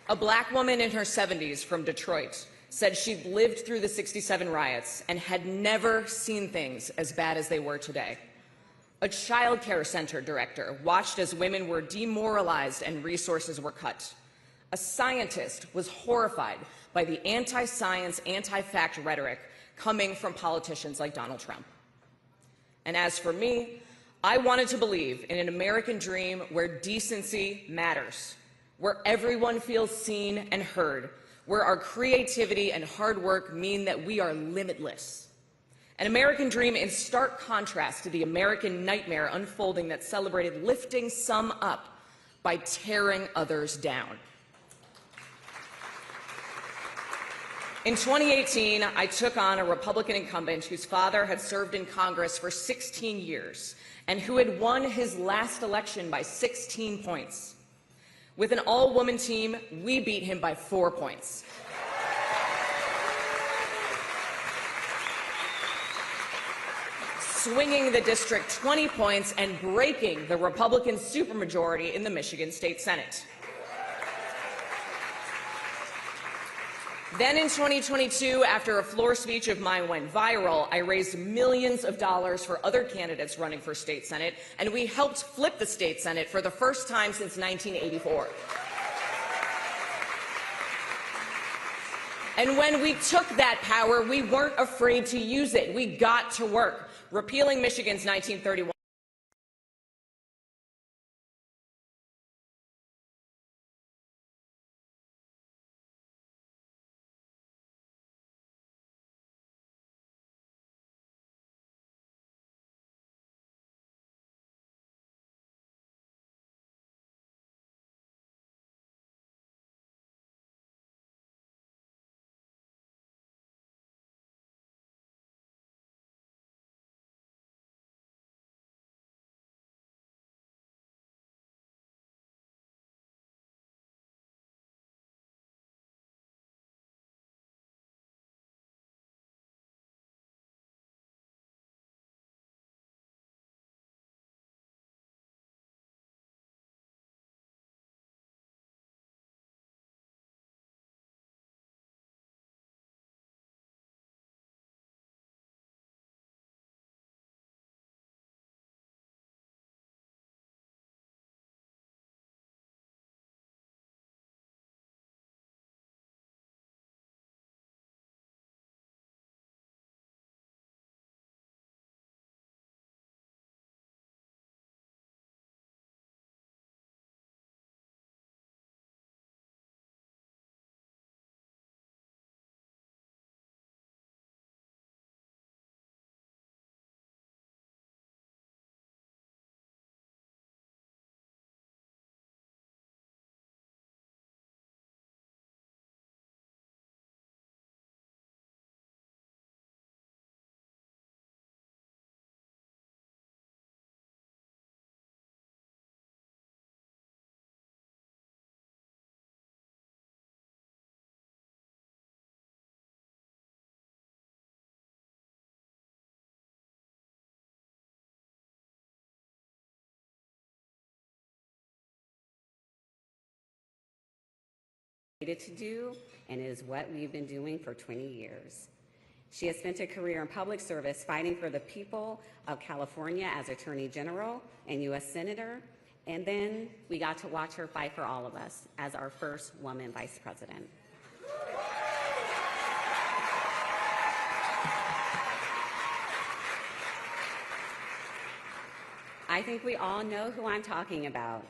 A black woman in her 70s from Detroit said she'd lived through the '67 riots and had never seen things as bad as they were today. A child care center director watched as women were demoralized and resources were cut. A scientist was horrified by the anti-science, anti-fact rhetoric coming from politicians like Donald Trump. And as for me, I wanted to believe in an American dream where decency matters, where everyone feels seen and heard, where our creativity and hard work mean that we are limitless. An American dream in stark contrast to the American nightmare unfolding that celebrated lifting some up by tearing others down. In 2018, I took on a Republican incumbent whose father had served in Congress for 16 years and who had won his last election by 16 points. With an all-woman team, we beat him by 4 points. Swinging the district 20 points and breaking the Republican supermajority in the Michigan State Senate. Then in 2022, after a floor speech of mine went viral, I raised millions of dollars for other candidates running for state senate, and we helped flip the state senate for the first time since 1984. And when we took that power, we weren't afraid to use it. We got to work, repealing Michigan's 1931. To do, and is what we've been doing for 20 years. She has spent a career in public service fighting for the people of California as Attorney General and U.S. Senator, and then we got to watch her fight for all of us as our first woman Vice President. I think we all know who I'm talking about.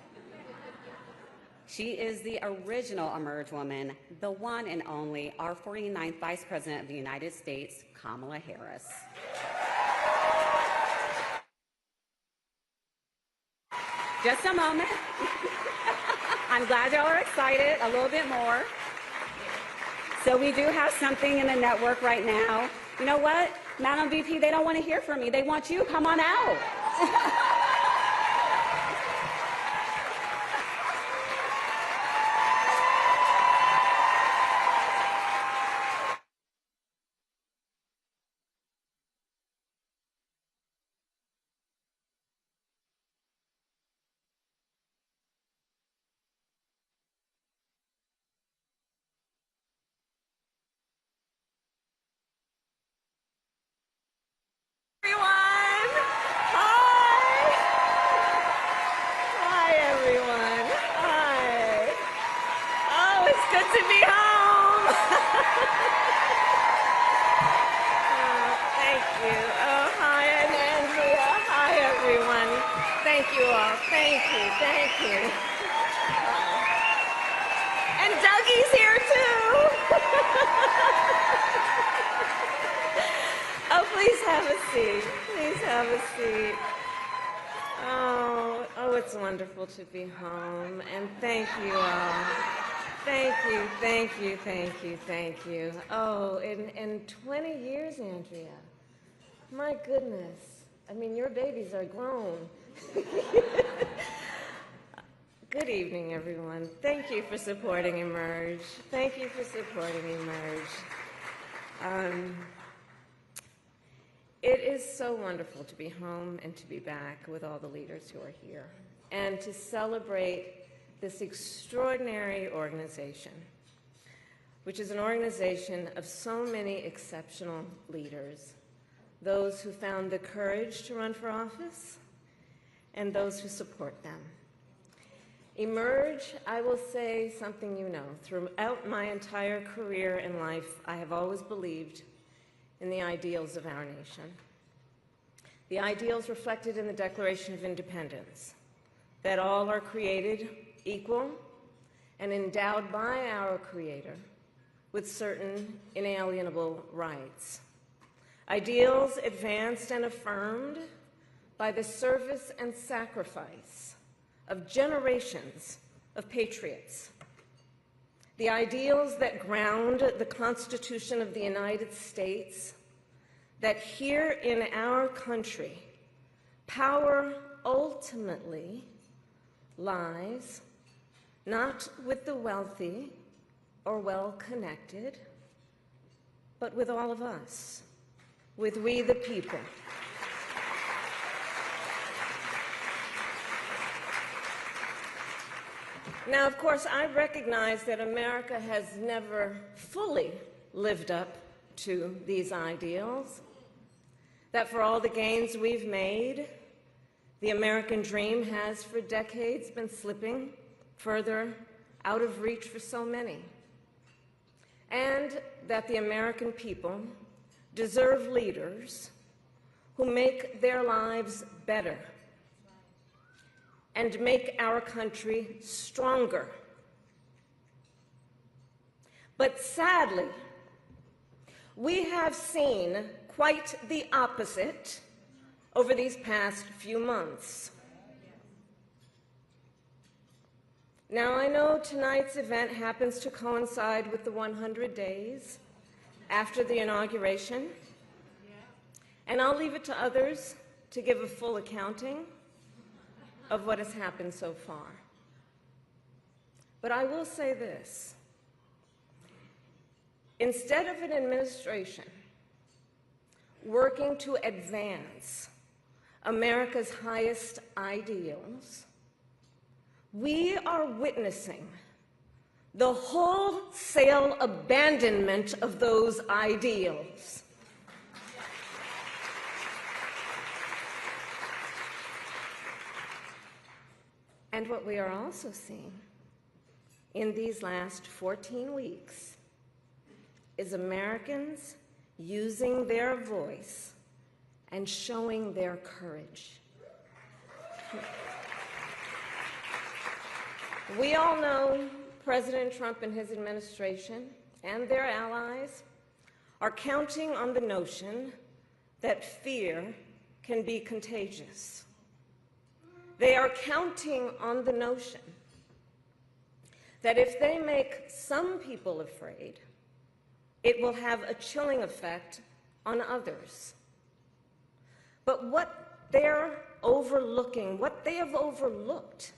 She is the original Emerge woman, the one and only, our 49th Vice President of the United States, Kamala Harris. Just a moment. I'm glad y'all are excited a little bit more. So we do have something in the network right now. You know what, Madam VP, they don't want to hear from me. They want you. Come on out. To be home, and thank you all. Thank you. Oh, in 20 years, Andrea, my goodness. I mean, your babies are grown. Good evening, everyone. Thank you for supporting Emerge. Thank you for supporting Emerge. It is so wonderful to be home and to be back with all the leaders who are here, and to celebrate this extraordinary organization, which is an organization of so many exceptional leaders, those who found the courage to run for office, and those who support them. Emerge, I will say something you know. Throughout my entire career in life, I have always believed in the ideals of our nation. The ideals reflected in the Declaration of Independence, that all are created equal and endowed by our Creator with certain inalienable rights. Ideals advanced and affirmed by the service and sacrifice of generations of patriots. The ideals that ground the Constitution of the United States, that here in our country, power ultimately lies not with the wealthy or well-connected, but with all of us, with we the people. Now, of course, I recognize that America has never fully lived up to these ideals, that for all the gains we've made, the American dream has for decades been slipping further out of reach for so many, and that the American people deserve leaders who make their lives better and make our country stronger. But sadly, we have seen quite the opposite over these past few months. Now, I know tonight's event happens to coincide with the 100 days after the inauguration, and I'll leave it to others to give a full accounting of what has happened so far. But I will say this. Instead of an administration working to advance America's highest ideals, we are witnessing the wholesale abandonment of those ideals. And what we are also seeing in these last 14 weeks is Americans using their voice and showing their courage. We all know President Trump and his administration and their allies are counting on the notion that fear can be contagious. They are counting on the notion that if they make some people afraid, it will have a chilling effect on others. But what they're overlooking, what they have overlooked,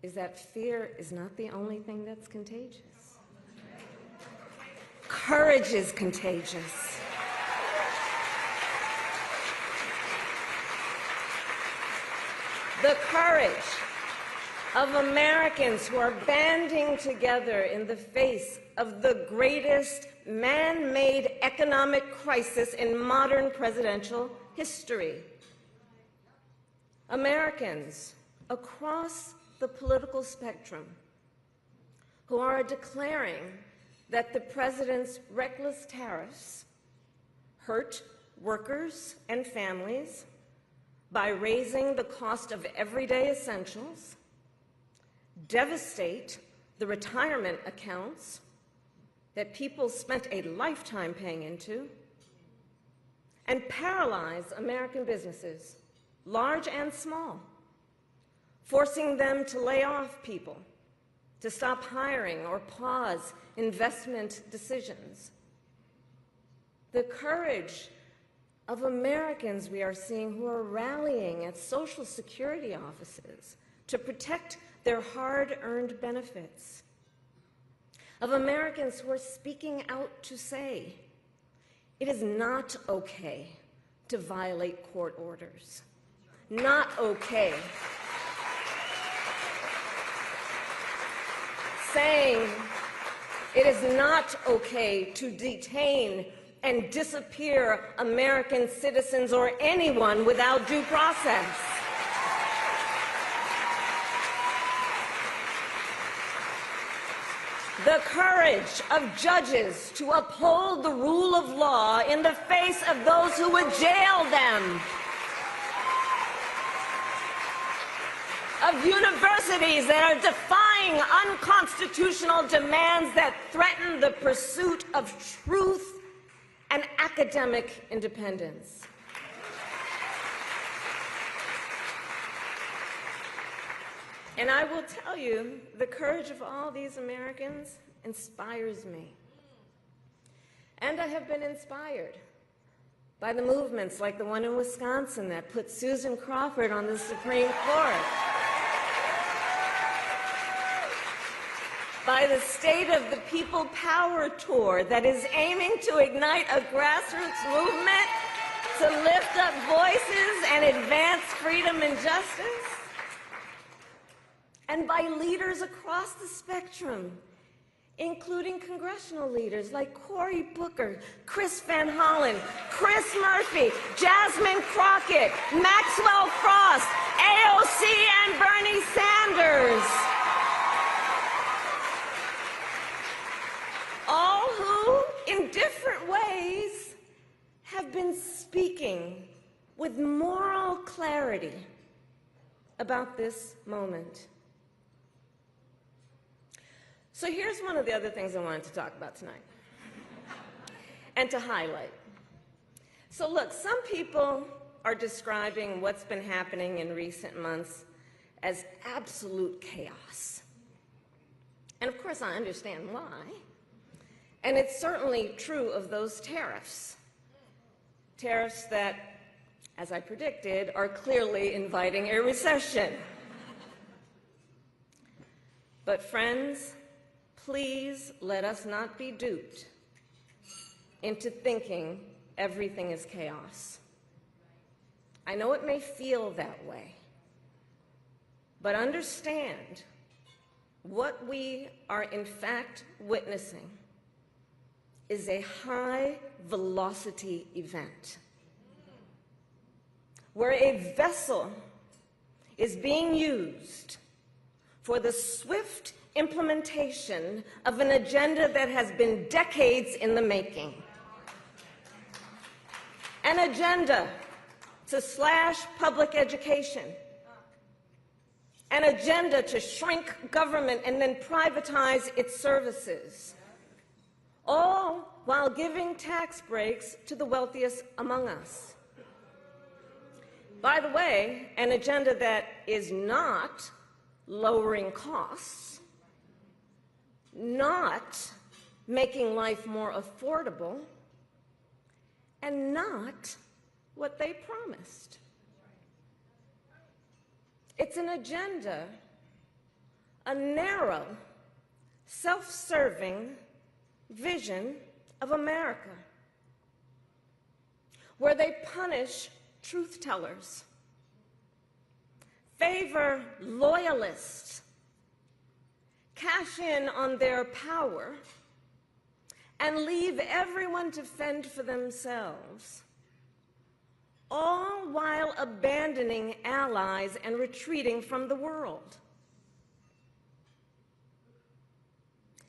is that fear is not the only thing that's contagious. Courage is contagious. The courage of Americans who are banding together in the face of the greatest man-made economic crisis in modern presidential history. Americans across the political spectrum who are declaring that the president's reckless tariffs hurt workers and families by raising the cost of everyday essentials, devastate the retirement accounts that people spent a lifetime paying into, and paralyze American businesses, large and small, forcing them to lay off people, to stop hiring or pause investment decisions. The courage of Americans we are seeing who are rallying at Social Security offices to protect their hard-earned benefits. Of Americans who are speaking out to say, it is not okay to violate court orders. Not okay. Saying it is not okay to detain and disappear American citizens or anyone without due process. the courage of judges to uphold the rule of law in the face of those who would jail them, of universities that are defying unconstitutional demands that threaten the pursuit of truth and academic independence. And I will tell you, the courage of all these Americans inspires me. And I have been inspired by the movements like the one in Wisconsin that put Susan Crawford on the Supreme Court, by the State of the People Power Tour that is aiming to ignite a grassroots movement to lift up voices and advance freedom and justice, and by leaders across the spectrum, including congressional leaders like Cory Booker, Chris Van Hollen, Chris Murphy, Jasmine Crockett, Maxwell Frost, AOC, and Bernie Sanders. All who, in different ways, have been speaking with moral clarity about this moment. So here's one of the other things I wanted to talk about tonight and to highlight. So look, some people are describing what's been happening in recent months as absolute chaos. And of course, I understand why. And it's certainly true of those tariffs. Tariffs that, as I predicted, are clearly inviting a recession. But friends, please let us not be duped into thinking everything is chaos. I know it may feel that way, but understand what we are in fact witnessing is a high-velocity event where a vessel is being used for the swift implementation of an agenda that has been decades in the making. An agenda to slash public education. An agenda to shrink government and then privatize its services. All while giving tax breaks to the wealthiest among us. By the way, an agenda that is not lowering costs, not making life more affordable, and not what they promised. It's an agenda, a narrow, self-serving vision of America, where they punish truth tellers, favor loyalists, cash in on their power, and leave everyone to fend for themselves, all while abandoning allies and retreating from the world.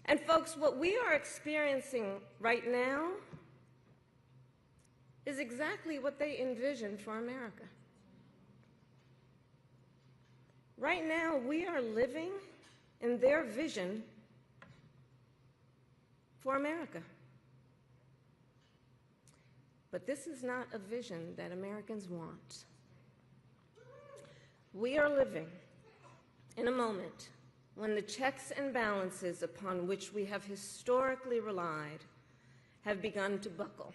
And folks, what we are experiencing right now is exactly what they envisioned for America. Right now, we are living in their vision for America. But this is not a vision that Americans want. We are living in a moment when the checks and balances upon which we have historically relied have begun to buckle.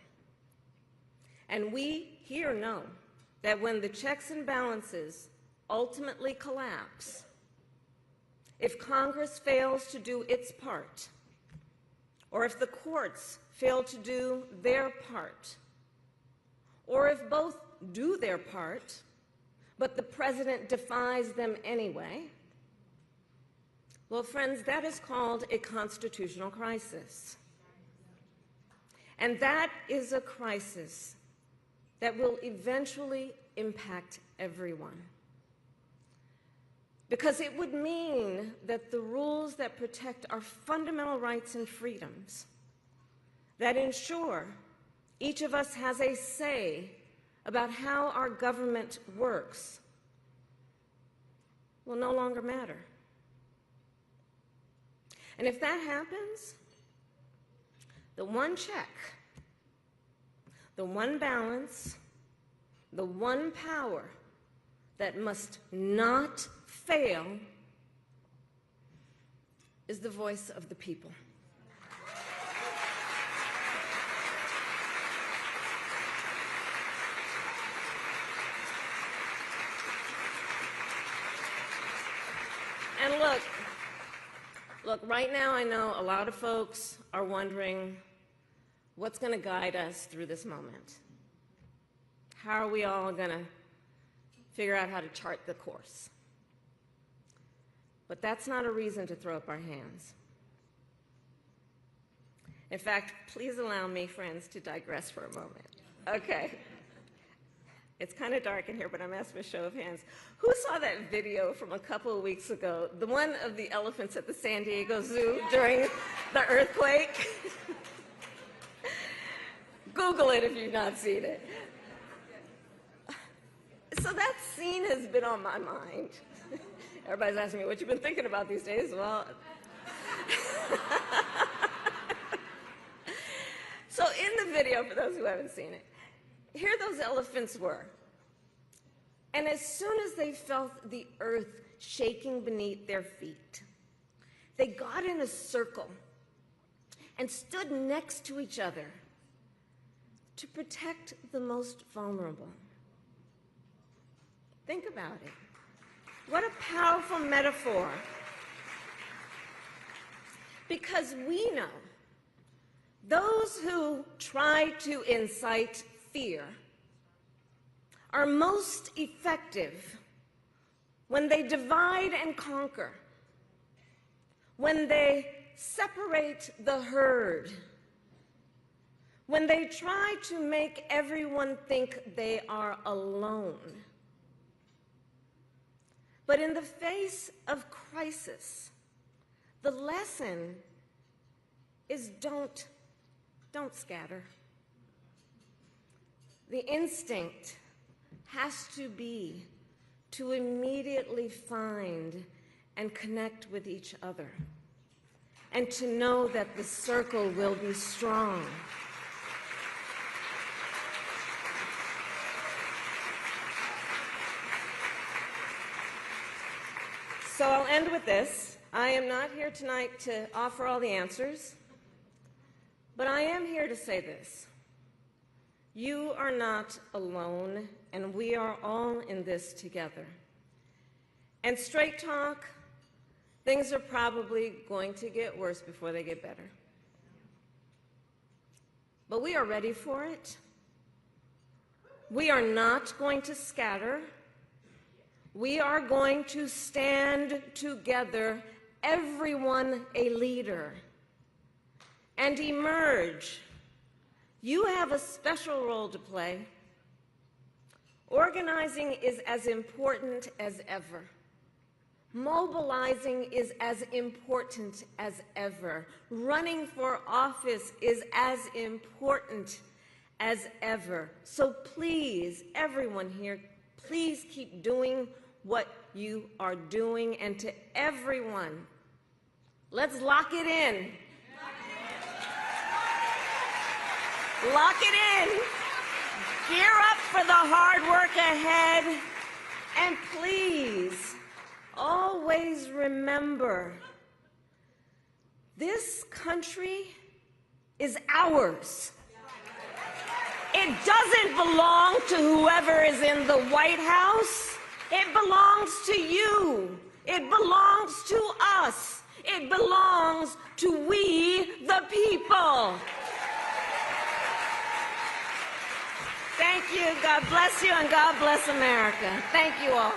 And we here know that when the checks and balances ultimately collapse, if Congress fails to do its part, or if the courts fail to do their part, or if both do their part, but the president defies them anyway, well, friends, that is called a constitutional crisis. And that is a crisis that will eventually impact everyone. because it would mean that the rules that protect our fundamental rights and freedoms, that ensure each of us has a say about how our government works, will no longer matter. And if that happens, the one check, the one balance, the one power that must not fail is the voice of the people. And look, right now I know a lot of folks are wondering what's going to guide us through this moment. How are we all going to figure out how to chart the course? But that's not a reason to throw up our hands. In fact, please allow me, friends, to digress for a moment. Okay. It's kind of dark in here, but I'm asking for a show of hands. Who saw that video from a couple of weeks ago, the one of the elephants at the San Diego Zoo during the earthquake? Google it if you've not seen it. So that scene has been on my mind. Everybody's asking me, what you've been thinking about these days? Well, so in the video, for those who haven't seen it, here those elephants were. And as soon as they felt the earth shaking beneath their feet, they got in a circle and stood next to each other to protect the most vulnerable. Think about it. What a powerful metaphor. Because we know those who try to incite fear are most effective when they divide and conquer, when they separate the herd, when they try to make everyone think they are alone. But in the face of crisis, the lesson is don't scatter. The instinct has to be to immediately find and connect with each other, and to know that the circle will be strong. So I'll end with this. I am not here tonight to offer all the answers, but I am here to say this. You are not alone, and we are all in this together. And straight talk, things are probably going to get worse before they get better. But we are ready for it. We are not going to scatter. We are going to stand together, everyone a leader, and emerge. You have a special role to play. Organizing is as important as ever. Mobilizing is as important as ever. Running for office is as important as ever. So please, everyone here, please keep doing what you are doing. And to everyone, let's lock it in. Lock it in. Gear up for the hard work ahead. And please, always remember, this country is ours. It doesn't belong to whoever is in the White House. It belongs to you. It belongs to us. It belongs to we, the people. Thank you. God bless you, and God bless America. Thank you all.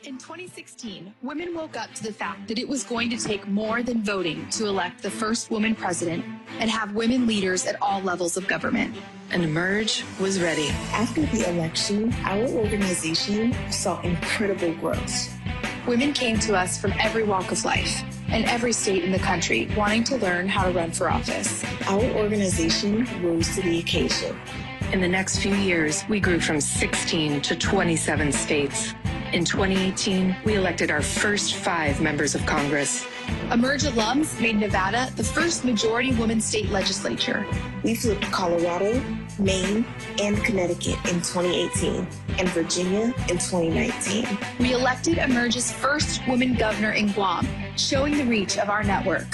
In 2016, women woke up to the fact that it was going to take more than voting to elect the first woman president and have women leaders at all levels of government. And Emerge was ready. After the election, our organization saw incredible growth. Women came to us from every walk of life and every state in the country wanting to learn how to run for office. Our organization rose to the occasion. In the next few years, we grew from 16 to 27 states. In 2018, we elected our first 5 members of Congress. Emerge alums made Nevada the first majority woman state legislature. We flipped Colorado, Maine, and Connecticut in 2018, and Virginia in 2019. We elected Emerge's first woman governor in Guam, showing the reach of our network.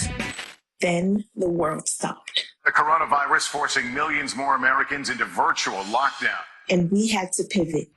Then the world stopped. The coronavirus forcing millions more Americans into virtual lockdown. And we had to pivot.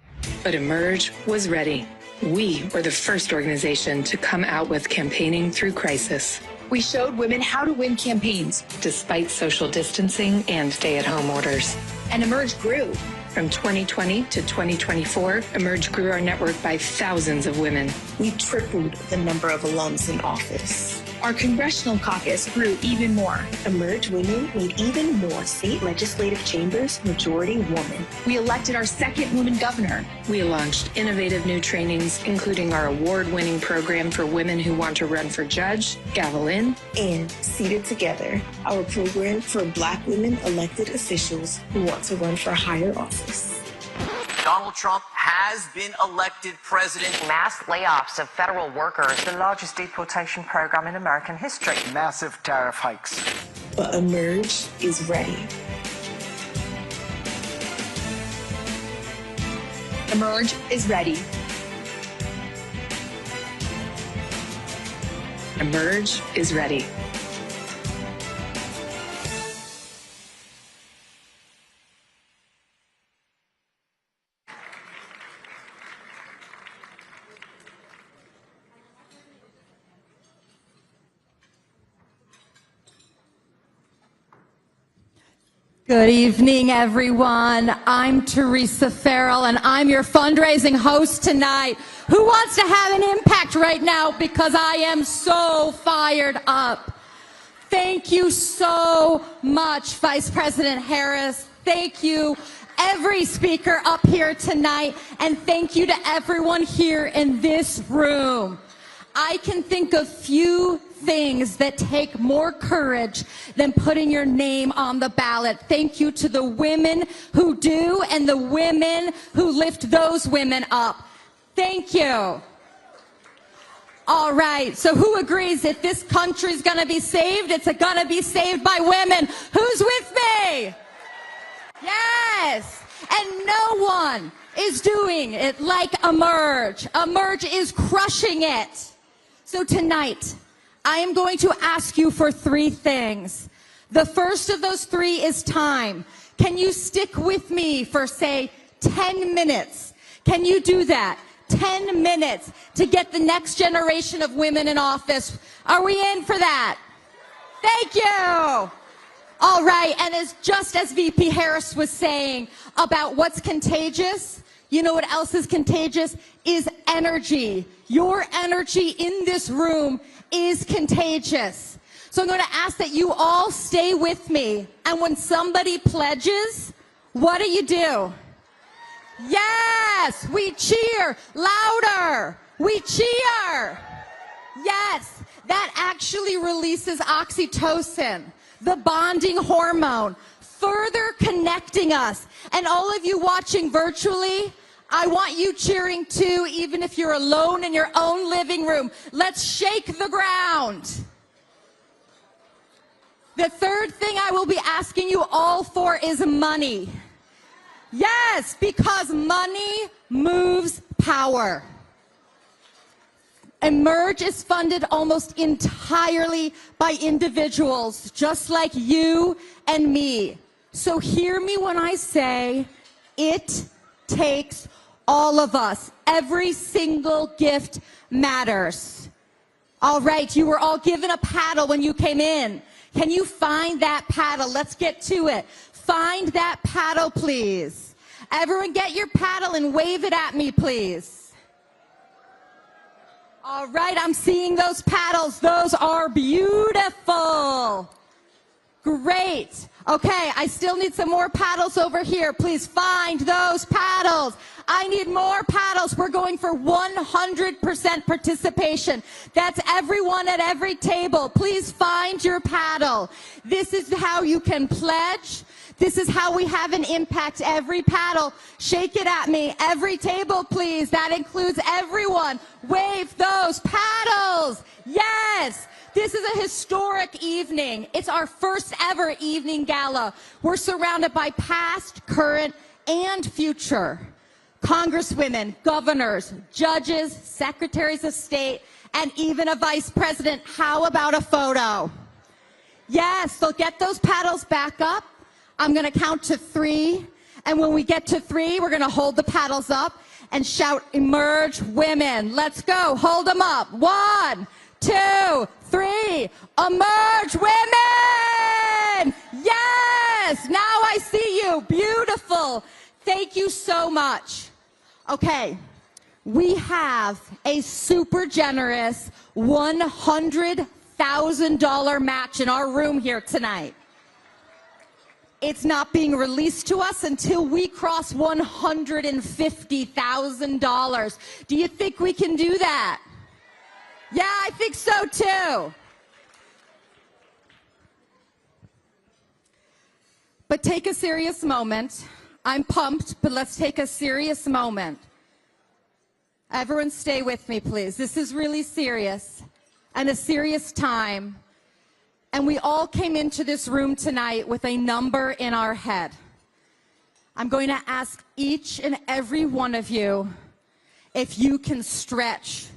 But Emerge was ready. We were the first organization to come out with campaigning through crisis. We showed women how to win campaigns, despite social distancing and stay-at-home orders. And Emerge grew. From 2020 to 2024, Emerge grew our network by thousands of women. We tripled the number of alums in office. Our congressional caucus grew even more. Emerge women made even more state legislative chambers majority woman. We elected our second woman governor. We launched innovative new trainings, including our award-winning program for women who want to run for judge, Gavel In, and Seated Together, our program for Black women elected officials who want to run for higher office. Donald Trump has been elected president. Mass layoffs of federal workers, the largest deportation program in American history. Massive tariff hikes. But Emerge is ready. Emerge is ready. Emerge is ready. Good evening, everyone. I'm Teresa Farrell, and I'm your fundraising host tonight. Who wants to have an impact right now? Because I am so fired up. Thank you so much, Vice President Harris. Thank you, every speaker up here tonight, and thank you to everyone here in this room. I can think of few things that take more courage than putting your name on the ballot. Thank you to the women who do and the women who lift those women up. Thank you. All right, so who agrees if this country's gonna be saved, it's gonna be saved by women? Who's with me? Yes, and no one is doing it like Emerge. Emerge is crushing it. So tonight, I am going to ask you for 3 things. The first of those 3 is time. Can you stick with me for, say, 10 minutes? Can you do that? 10 minutes to get the next generation of women in office. Are we in for that? Thank you. All right, and just as VP Harris was saying about what's contagious, you know what else is contagious? Is energy. Your energy in this room is contagious. So I'm going to ask that you all stay with me. And when somebody pledges, what do? Yes, we cheer louder. We cheer. Yes, that actually releases oxytocin, the bonding hormone, further connecting us. And all of you watching virtually, I want you cheering too, even if you're alone in your own living room. Let's shake the ground. The third thing I will be asking you all for is money. Yes, because money moves power. Emerge is funded almost entirely by individuals, just like you and me. So hear me when I say it takes all of us. Every single gift matters. All right, you were all given a paddle when you came in. Can you find that paddle? Let's get to it. Find that paddle, please. Everyone get your paddle and wave it at me, please. All right, I'm seeing those paddles. Those are beautiful. Great. Okay, I still need some more paddles over here. Please find those paddles. I need more paddles. We're going for 100% participation. That's everyone at every table. Please find your paddle. This is how you can pledge. This is how we have an impact. Every paddle, shake it at me. Every table, please. That includes everyone. Wave those paddles. Yes. This is a historic evening. It's our first ever evening gala. We're surrounded by past, current, and future congresswomen, governors, judges, secretaries of state, and even a vice president. How about a photo? Yes, so get those paddles back up. I'm going to count to 3. And when we get to 3, we're going to hold the paddles up and shout, "Emerge Women." Let's go. Hold them up. 1, 2, 3. Emerge Women! Yes! Now I see you. Beautiful. Thank you so much. Okay, we have a super generous $100,000 match in our room here tonight. It's not being released to us until we cross $150,000. Do you think we can do that? Yeah, I think so too. But take a serious moment. I'm pumped, but let's take a serious moment. Everyone stay with me, please. This is really serious and a serious time. And we all came into this room tonight with a number in our head. I'm going to ask each and every one of you if you can stretch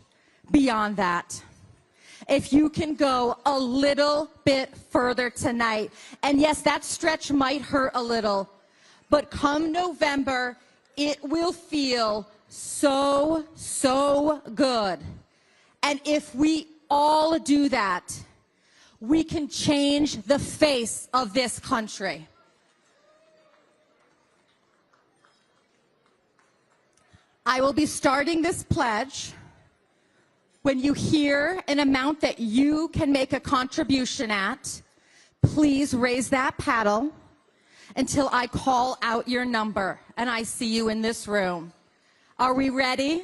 beyond that. If you can go a little bit further tonight. And yes, that stretch might hurt a little, but come November, it will feel so, so good. And if we all do that, we can change the face of this country. I will be starting this pledge. When you hear an amount that you can make a contribution at, please raise that paddle until I call out your number and I see you in this room. Are we ready?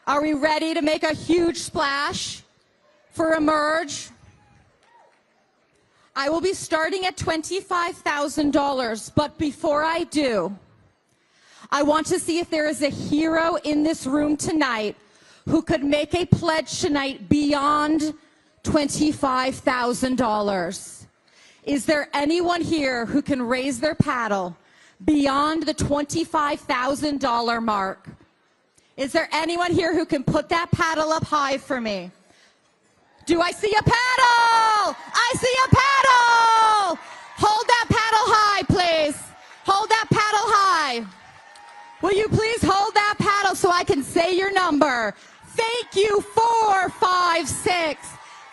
Are we ready to make a huge splash for Emerge? I will be starting at $25,000, but before I do, I want to see if there is a hero in this room tonight who could make a pledge tonight beyond $25,000. Is there anyone here who can raise their paddle beyond the $25,000 mark? Is there anyone here who can put that paddle up high for me? Do I see a paddle? I see a paddle! Hold that paddle high, please. Hold that paddle high. Will you please hold that paddle so I can say your number? Thank you, 456.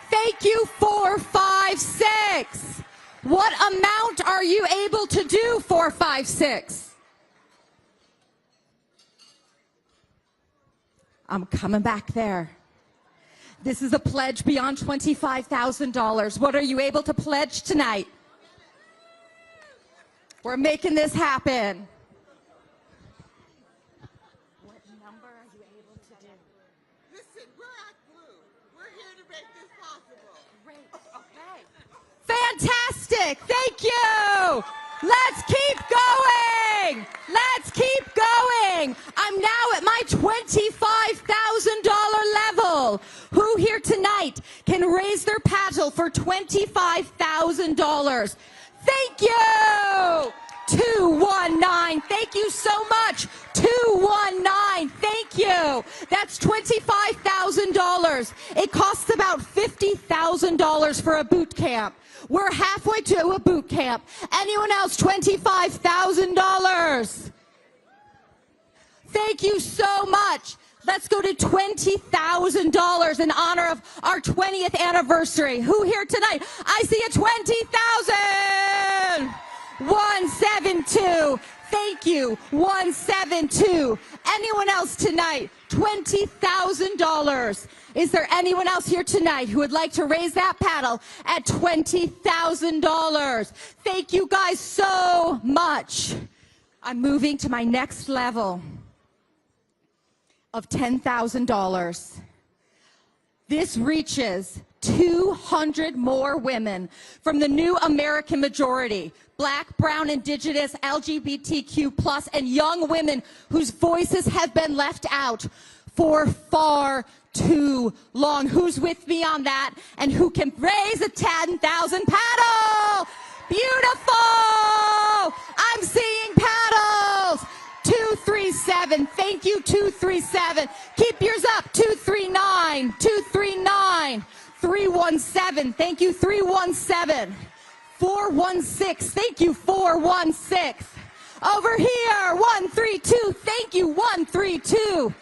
Thank you, 456. What amount are you able to do, 456? I'm coming back there. This is a pledge beyond $25,000. What are you able to pledge tonight? We're making this happen. What number are you able to do? Listen, we're at Blue. We're here to make this possible. Great. Okay. Fantastic. Thank you. Let's keep going. Let's keep going. I'm now at my $25,000 level. Who here tonight can raise their paddle for $25,000? Thank you. 219. Thank you so much. 219. Thank you. That's $25,000. It costs about $50,000 for a boot camp. We're halfway to a boot camp. Anyone else? $25,000. Thank you so much. Let's go to $20,000 in honor of our 20th anniversary. Who here tonight? I see a $20,000. 172. Thank you. 172. Anyone else tonight? $20,000. Is there anyone else here tonight who would like to raise that paddle at $20,000? Thank you guys so much. I'm moving to my next level of $10,000. This reaches 200 more women from the new American majority, Black, Brown, Indigenous, LGBTQ+, and young women whose voices have been left out for far too long. Who's with me on that? And who can raise a 10,000 paddle? Beautiful! I'm seeing paddles. 237. Thank you, 237. Keep yours up. 239. 239. 317. Thank you, 317. 416. Thank you, 416. Over here, 132. Thank you, 132.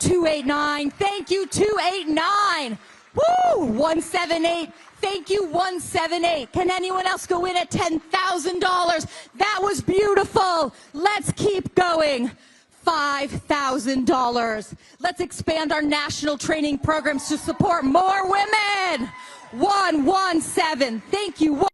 289. Thank you, 289. Woo! 178. Thank you, 178. Can anyone else go in at $10,000? That was beautiful. Let's keep going. $5,000. Let's expand our national training programs to support more women. 117. Thank you.